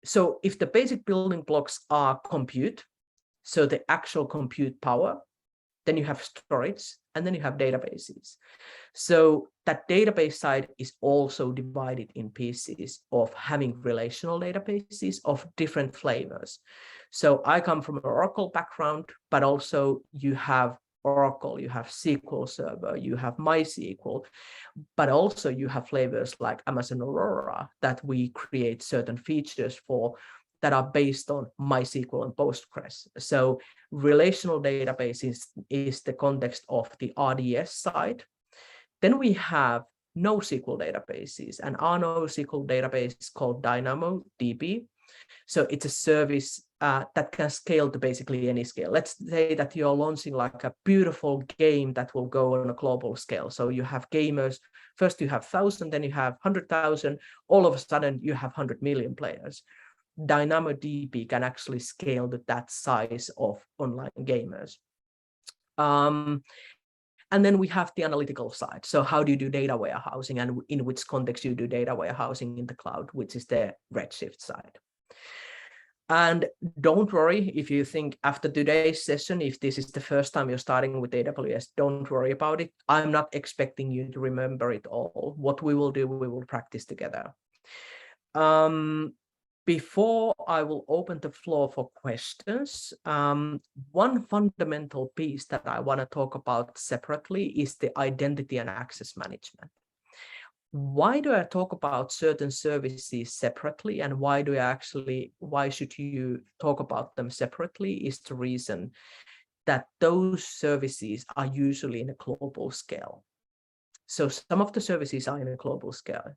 So if the basic building blocks are compute, so the actual compute power, then you have storage, and then you have databases. So that database side is also divided in pieces of having relational databases of different flavors. So I come from an Oracle background, but also you have Oracle, you have SQL Server, you have MySQL, but also you have flavors like Amazon Aurora that we create certain features for that are based on MySQL and Postgres. So relational databases is the context of the RDS side. Then we have NoSQL databases, and our NoSQL database is called DynamoDB. So it's a service that can scale to basically any scale. Let's say that you're launching like a beautiful game that will go on a global scale. So you have gamers, first you have 1,000, then you have 100,000, all of a sudden you have 100 million players. DynamoDB can actually scale to that size of online gamers. And then we have the analytical side. So how do you do data warehousing, and in which context you do data warehousing in the cloud, which is the Redshift side. And don't worry if you think after today's session, if this is the first time you're starting with AWS, don't worry about it. I'm not expecting you to remember it all. What we will do, we will practice together. Before I will open the floor for questions, one fundamental piece that I want to talk about separately is the identity and access management. Why do I talk about certain services separately, and why should you talk about them separately is the reason that those services are usually in a global scale. So some of the services are in a global scale,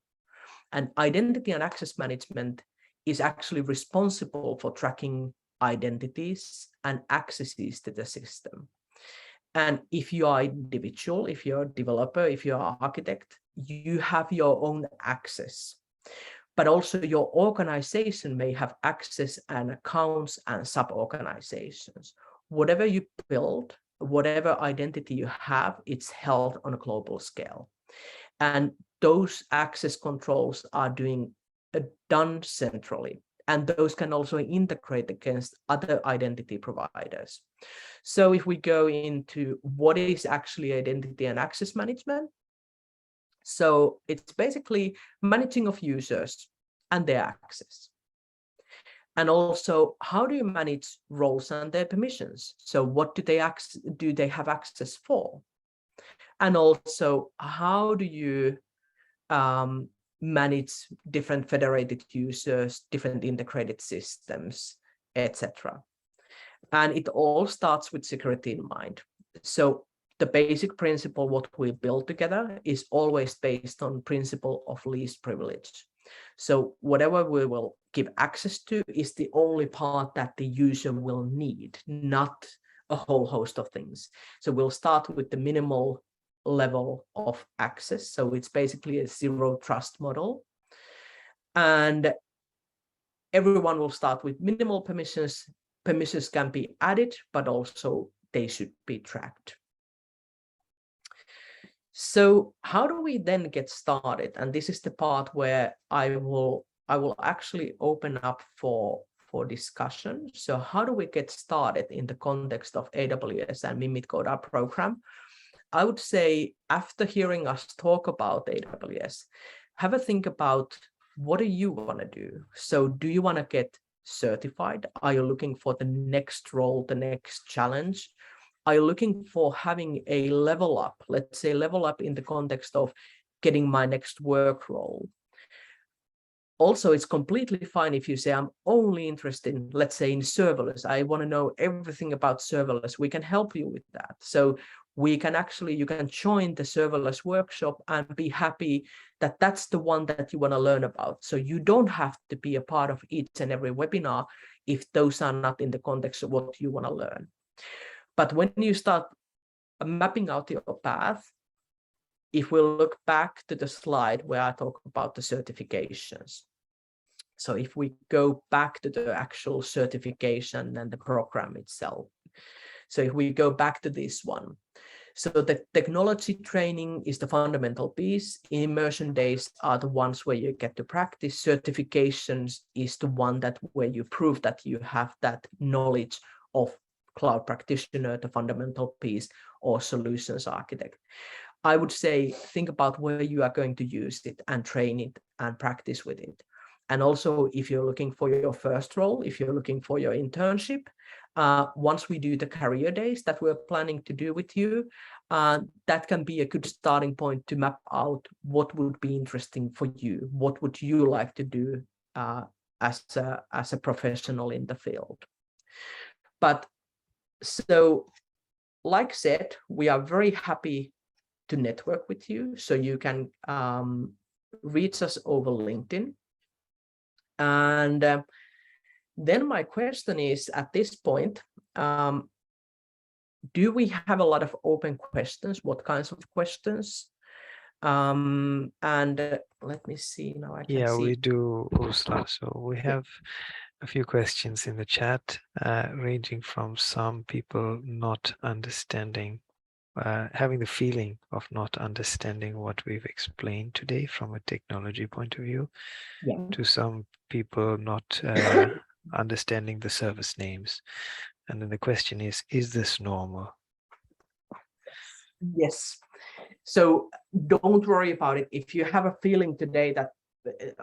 and identity and access management is actually responsible for tracking identities and accesses to the system. And if you are individual, if you're a developer, if you're an architect, you have your own access. But also your organization may have access and accounts and sub-organizations. Whatever you build, whatever identity you have, it's held on a global scale. And those access controls are done centrally. And those can also integrate against other identity providers. So if we go into what is actually identity and access management, so it's basically managing of users and their access. And also, how do you manage roles and their permissions? So what do they have access for? And also, how do you manage different federated users, different integrated systems, etc. And it all starts with security in mind. So the basic principle, what we build together, is always based on principle of least privilege. So whatever we will give access to is the only part that the user will need, not a whole host of things. So we'll start with the minimal level of access. So it's basically a zero trust model. And everyone will start with minimal permissions. Permissions can be added, but also they should be tracked. So how do we then get started? And this is the part where I will actually open up for discussion. So how do we get started in the context of AWS and Mimit Code, our program? I would say after hearing us talk about AWS, have a think about what do you want to do? So do you want to get certified? Are you looking for the next role, the next challenge? Are you looking for having a level up? Let's say level up in the context of getting my next work role. Also, it's completely fine if you say, I'm only interested in, let's say, in serverless. I want to know everything about serverless. We can help you with that. So we can actually, you can join the serverless workshop and be happy that that's the one that you want to learn about. So you don't have to be a part of each and every webinar if those are not in the context of what you want to learn. But when you start mapping out your path, if we look back to the slide where I talk about the certifications. So if we go back to the actual certification and the program itself. So if we go back to this one. So the technology training is the fundamental piece. Immersion days are the ones where you get to practice. Certifications is the one that where you prove that you have that knowledge of cloud practitioner, the fundamental piece, or solutions architect. I would say, think about where you are going to use it and train it and practice with it. And also, if you're looking for your first role, if you're looking for your internship, once we do the career days that we're planning to do with you, that can be a good starting point to map out what would be interesting for you. What would you like to do as a professional in the field? But so, like said, we are very happy to network with you. So you can reach us over LinkedIn. And then my question is, at this point, do we have a lot of open questions? What kinds of questions? And let me see now. I can see. We do, Ursula. So we have a few questions in the chat, ranging from some people not understanding, having the feeling of not understanding what we've explained today from a technology point of view, to some people not understanding the service names. And then the question is this normal? Yes. So don't worry about it. If you have a feeling today that,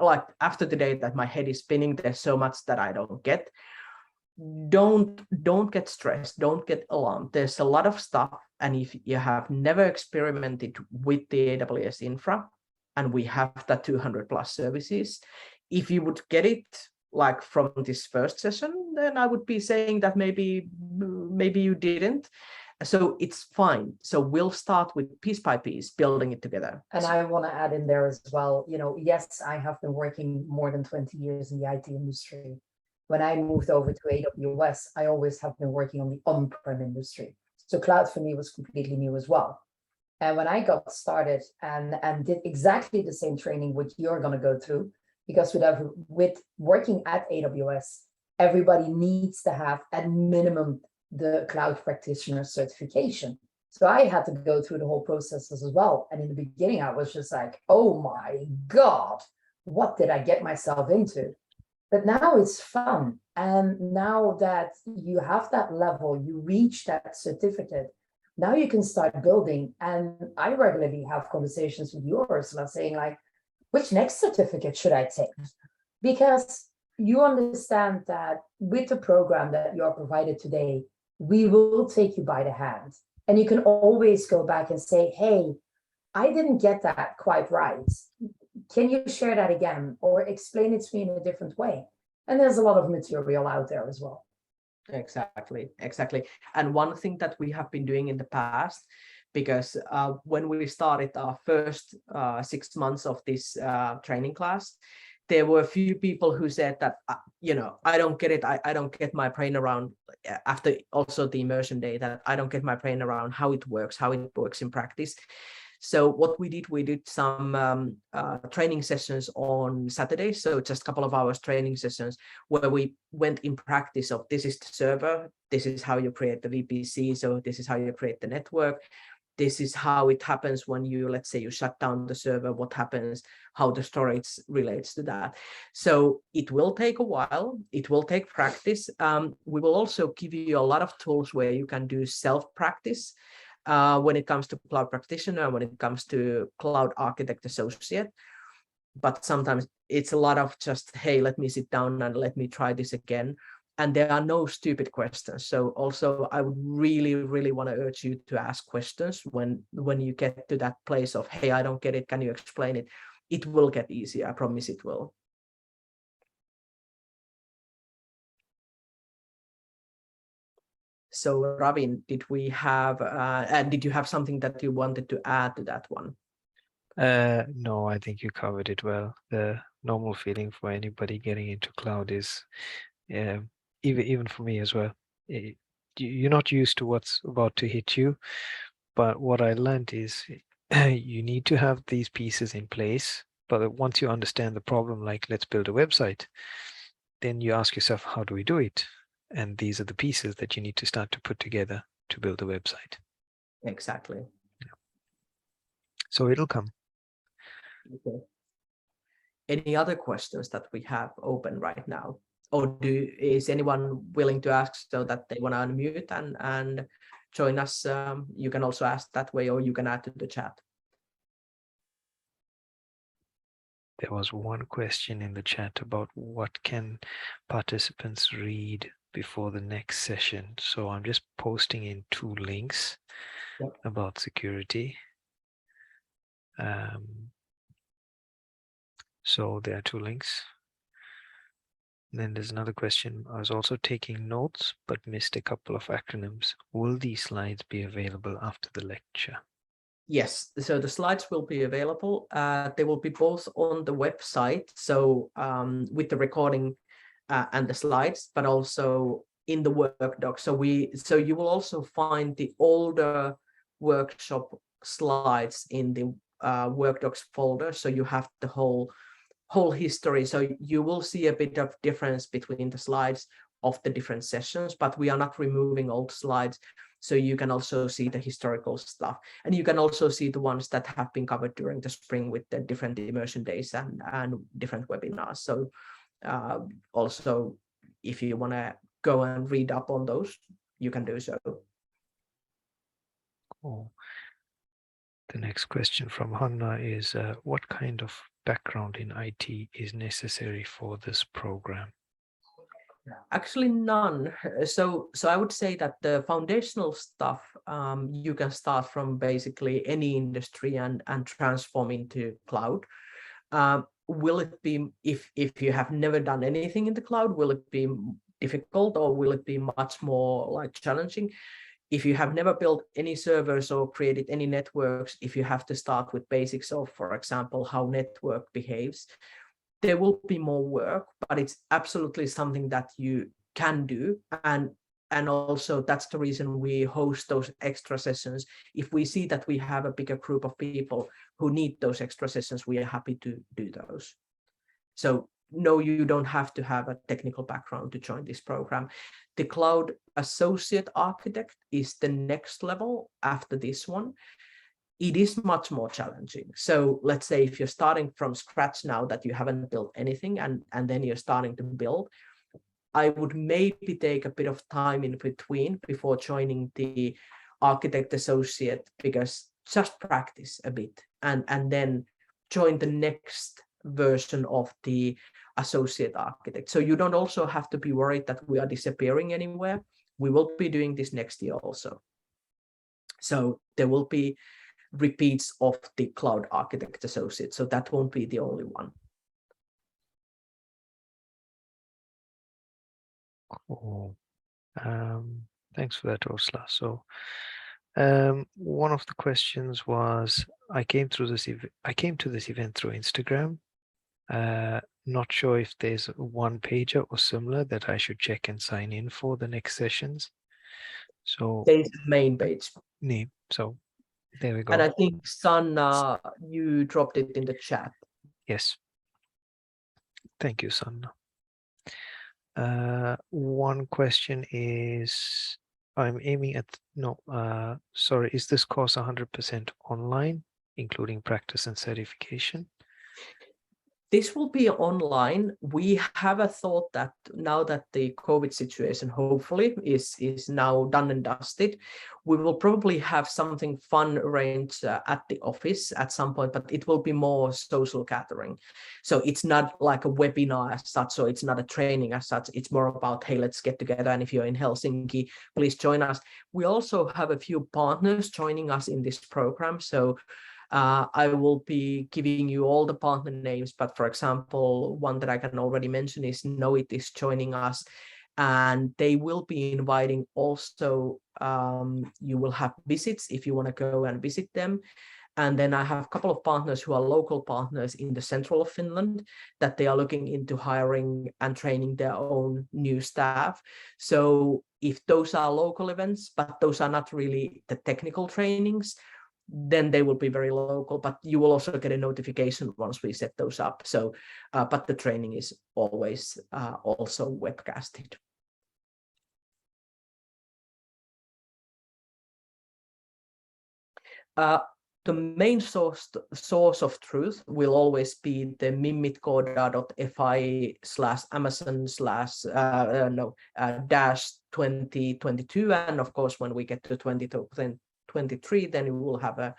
like after today, that my head is spinning, there's so much that I don't get, don't get stressed, don't get alarmed. There's a lot of stuff, and if you have never experimented with the AWS infra, and we have that 200 plus services, if you would get it like from this first session, then I would be saying that maybe you didn't. So it's fine. So we'll start with piece by piece, building it together. And I want to add in there as well, yes, I have been working more than 20 years in the IT industry. When I moved over to AWS, I always have been working on the on-prem industry. So cloud for me was completely new as well. And when I got started and did exactly the same training which you're going to go through, because with working at AWS, everybody needs to have at minimum the cloud practitioner certification. So I had to go through the whole processes as well. And in the beginning, I was just like, oh my God, what did I get myself into? But now it's fun. And now that you have that level, you reach that certificate, now you can start building. And I regularly have conversations with you, Ursula, saying like, which next certificate should I take? Because you understand that with the program that you are provided today, we will take you by the hand. And you can always go back and say, hey, I didn't get that quite right. Can you share that again or explain it to me in a different way? And there's a lot of material out there as well. Exactly. And one thing that we have been doing in the past, because when we started our first 6 months of this training class, there were a few people who said that, I don't get it. I don't get my brain around, after also the immersion day, that I don't get my brain around how it works in practice. So what we did some training sessions on Saturday. So just a couple of hours training sessions where we went in practice of, this is the server, this is how you create the VPC. So this is how you create the network. This is how it happens when you, let's say you shut down the server, what happens, how the storage relates to that. So it will take a while, it will take practice. We will also give you a lot of tools where you can do self-practice when it comes to cloud practitioner, when it comes to cloud architect associate. But sometimes it's a lot of just, hey, let me sit down and let me try this again. And there are no stupid questions. So also I would really, really want to urge you to ask questions when you get to that place of, hey, I don't get it, can you explain it? It will get easier, I promise it will. So Ravin, did you have something that you wanted to add to that one? No, I think you covered it well. The normal feeling for anybody getting into cloud is, even for me as well, you're not used to what's about to hit you. But what I learned is you need to have these pieces in place. But once you understand the problem, like let's build a website, then you ask yourself, how do we do it? And these are the pieces that you need to start to put together to build a website. Exactly. Yeah. So it'll come. Okay. Any other questions that we have open right now? Or is anyone willing to ask so that they want to unmute and join us? You can also ask that way, or you can add to the chat. There was one question in the chat about what can participants read before the next session. So I'm just posting in 2 links about security. So there are 2 links. And then there's another question. I was also taking notes, but missed a couple of acronyms. Will these slides be available after the lecture? Yes, so the slides will be available. They will be both on the website, so with the recording and the slides, but also in the work doc. So you will also find the older workshop slides in the work docs folder. So you have the whole history. So you will see a bit of difference between the slides of the different sessions, but we are not removing old slides. So you can also see the historical stuff, and you can also see the ones that have been covered during the spring with the different immersion days and different webinars. So also, if you want to go and read up on those, you can do so. Cool. The next question from Hanna is, what kind of background in IT is necessary for this program? Actually, none. So I would say that the foundational stuff you can start from basically any industry and transform into cloud. Will it be, if you have never done anything in the cloud, will it be difficult, or will it be much more like challenging? If you have never built any servers or created any networks, if you have to start with basics of, for example, how network behaves, there will be more work, but it's absolutely something that you can do. And also that's the reason we host those extra sessions. If we see that we have a bigger group of people who need those extra sessions, we are happy to do those. So no, you don't have to have a technical background to join this program. The Cloud Associate Architect is the next level after this one. It is much more challenging. So let's say if you're starting from scratch now, that you haven't built anything, and then you're starting to build, I would maybe take a bit of time in between before joining the Architect Associate, because just practice a bit and then join the next version of the Associate Architect. So you don't also have to be worried that we are disappearing anywhere. We will be doing this next year also. So there will be repeats of the Cloud Architect Associate, so that won't be the only one. Cool. Thanks for that, Ursula. So one of the questions was, I came to this event through Instagram. Not sure if there's a one-pager or similar that I should check and sign in for the next sessions. So There's the main page. So there we go. And I think, Sanna, you dropped it in the chat. Yes. Thank you, Sanna. One question is, I'm aiming at, is this course 100% online, including practice and certification? This will be online. We have a thought that now that the COVID situation hopefully is now done and dusted, we will probably have something fun arranged at the office at some point, but it will be more social gathering. So it's not like a webinar as such, so it's not a training as such. It's more about, hey, let's get together. And if you're in Helsinki, please join us. We also have a few partners joining us in this program. So I will be giving you all the partner names, but for example, one that I can already mention is Knowit is joining us, And they will be inviting also, you will have visits if you want to go and visit them. And then I have a couple of partners who are local partners in the central of Finland that they are looking into hiring and training their own new staff. So if those are local events, but those are not really the technical trainings, then they will be very local, but you will also get a notification once we set those up. So, but the training is always also webcasted. The main source of truth will always be the mimitkoda.fi/amazon/-2022, and of course when we get to 2023, then we will have a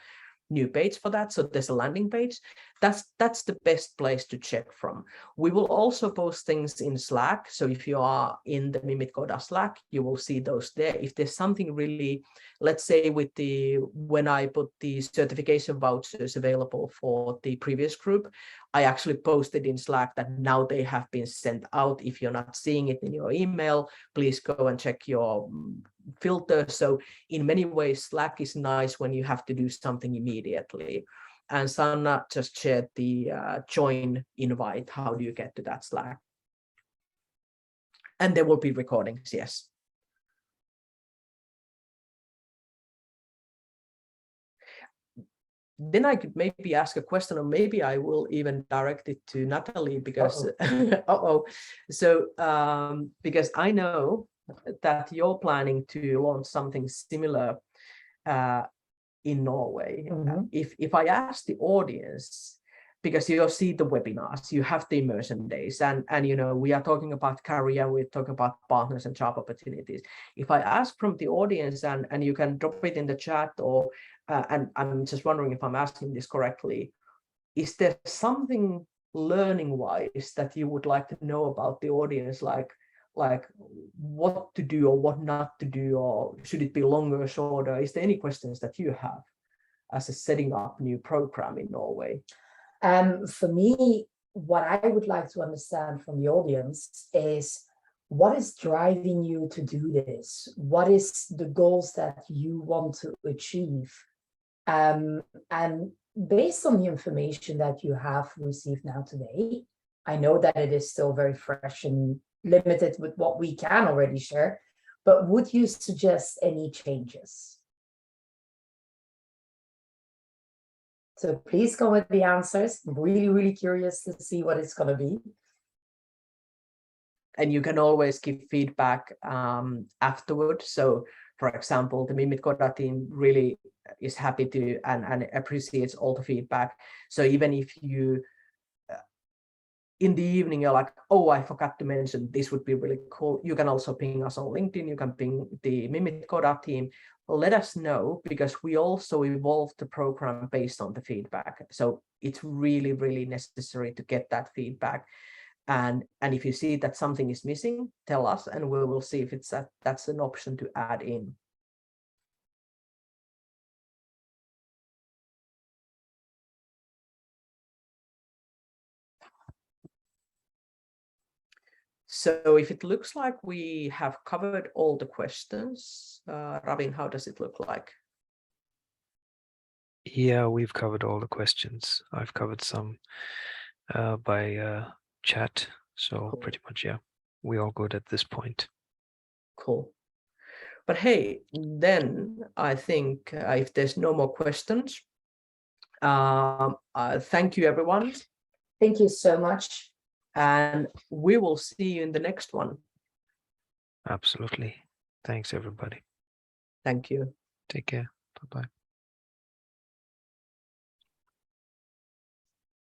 new page for that. So there's a landing page. That's the best place to check from. We will also post things in Slack. So if you are in the mimitkoda Slack, you will see those there. If there's something really, let's say with when I put the certification vouchers available for the previous group, I actually posted in Slack that now they have been sent out. If you're not seeing it in your email, please go and check your filter. So in many ways, Slack is nice when you have to do something immediately. And Sanna just shared the join invite. How do you get to that Slack? And there will be recordings, yes. Then I could maybe ask a question, or maybe I will even direct it to Natalie, because So because I know that you're planning to launch something similar in Norway. Mm-hmm. If I ask the audience, because you'll see the webinars, you have the immersion days, and you know, we are talking about career, we're talking about partners and job opportunities. If I ask from the audience, and you can drop it in the chat, or and I'm just wondering if I'm asking this correctly, is there something learning wise that you would like to know about the audience, like what to do or what not to do, or should it be longer or shorter? Is there any questions that you have as a setting up new program in Norway? For me, what I would like to understand from the audience is, what is driving you to do this? What is the goals that you want to achieve? And based on the information that you have received now today, I know that it is still very fresh and limited with what we can already share, but would you suggest any changes? So please go with the answers. I'm really, really curious to see what it's going to be. And you can always give feedback afterward. So, for example, the mimitkoda team really is happy to and appreciates all the feedback. So even if you, in the evening, you're like, oh, I forgot to mention, this would be really cool, you can also ping us on LinkedIn, you can ping the mimitkoda team. Let us know, because we also evolved the program based on the feedback. So it's really, really necessary to get that feedback. And if you see that something is missing, tell us, and we will see if that's an option to add in. So if it looks like we have covered all the questions, Ravin, how does it look like? Yeah, we've covered all the questions. I've covered some by chat. So cool. Pretty much, yeah, we're all good at this point. Cool. But hey, then I think if there's no more questions, thank you, everyone. Thank you so much. And we will see you in the next one. Absolutely. Thanks, everybody. Thank you. Take care. Bye-bye.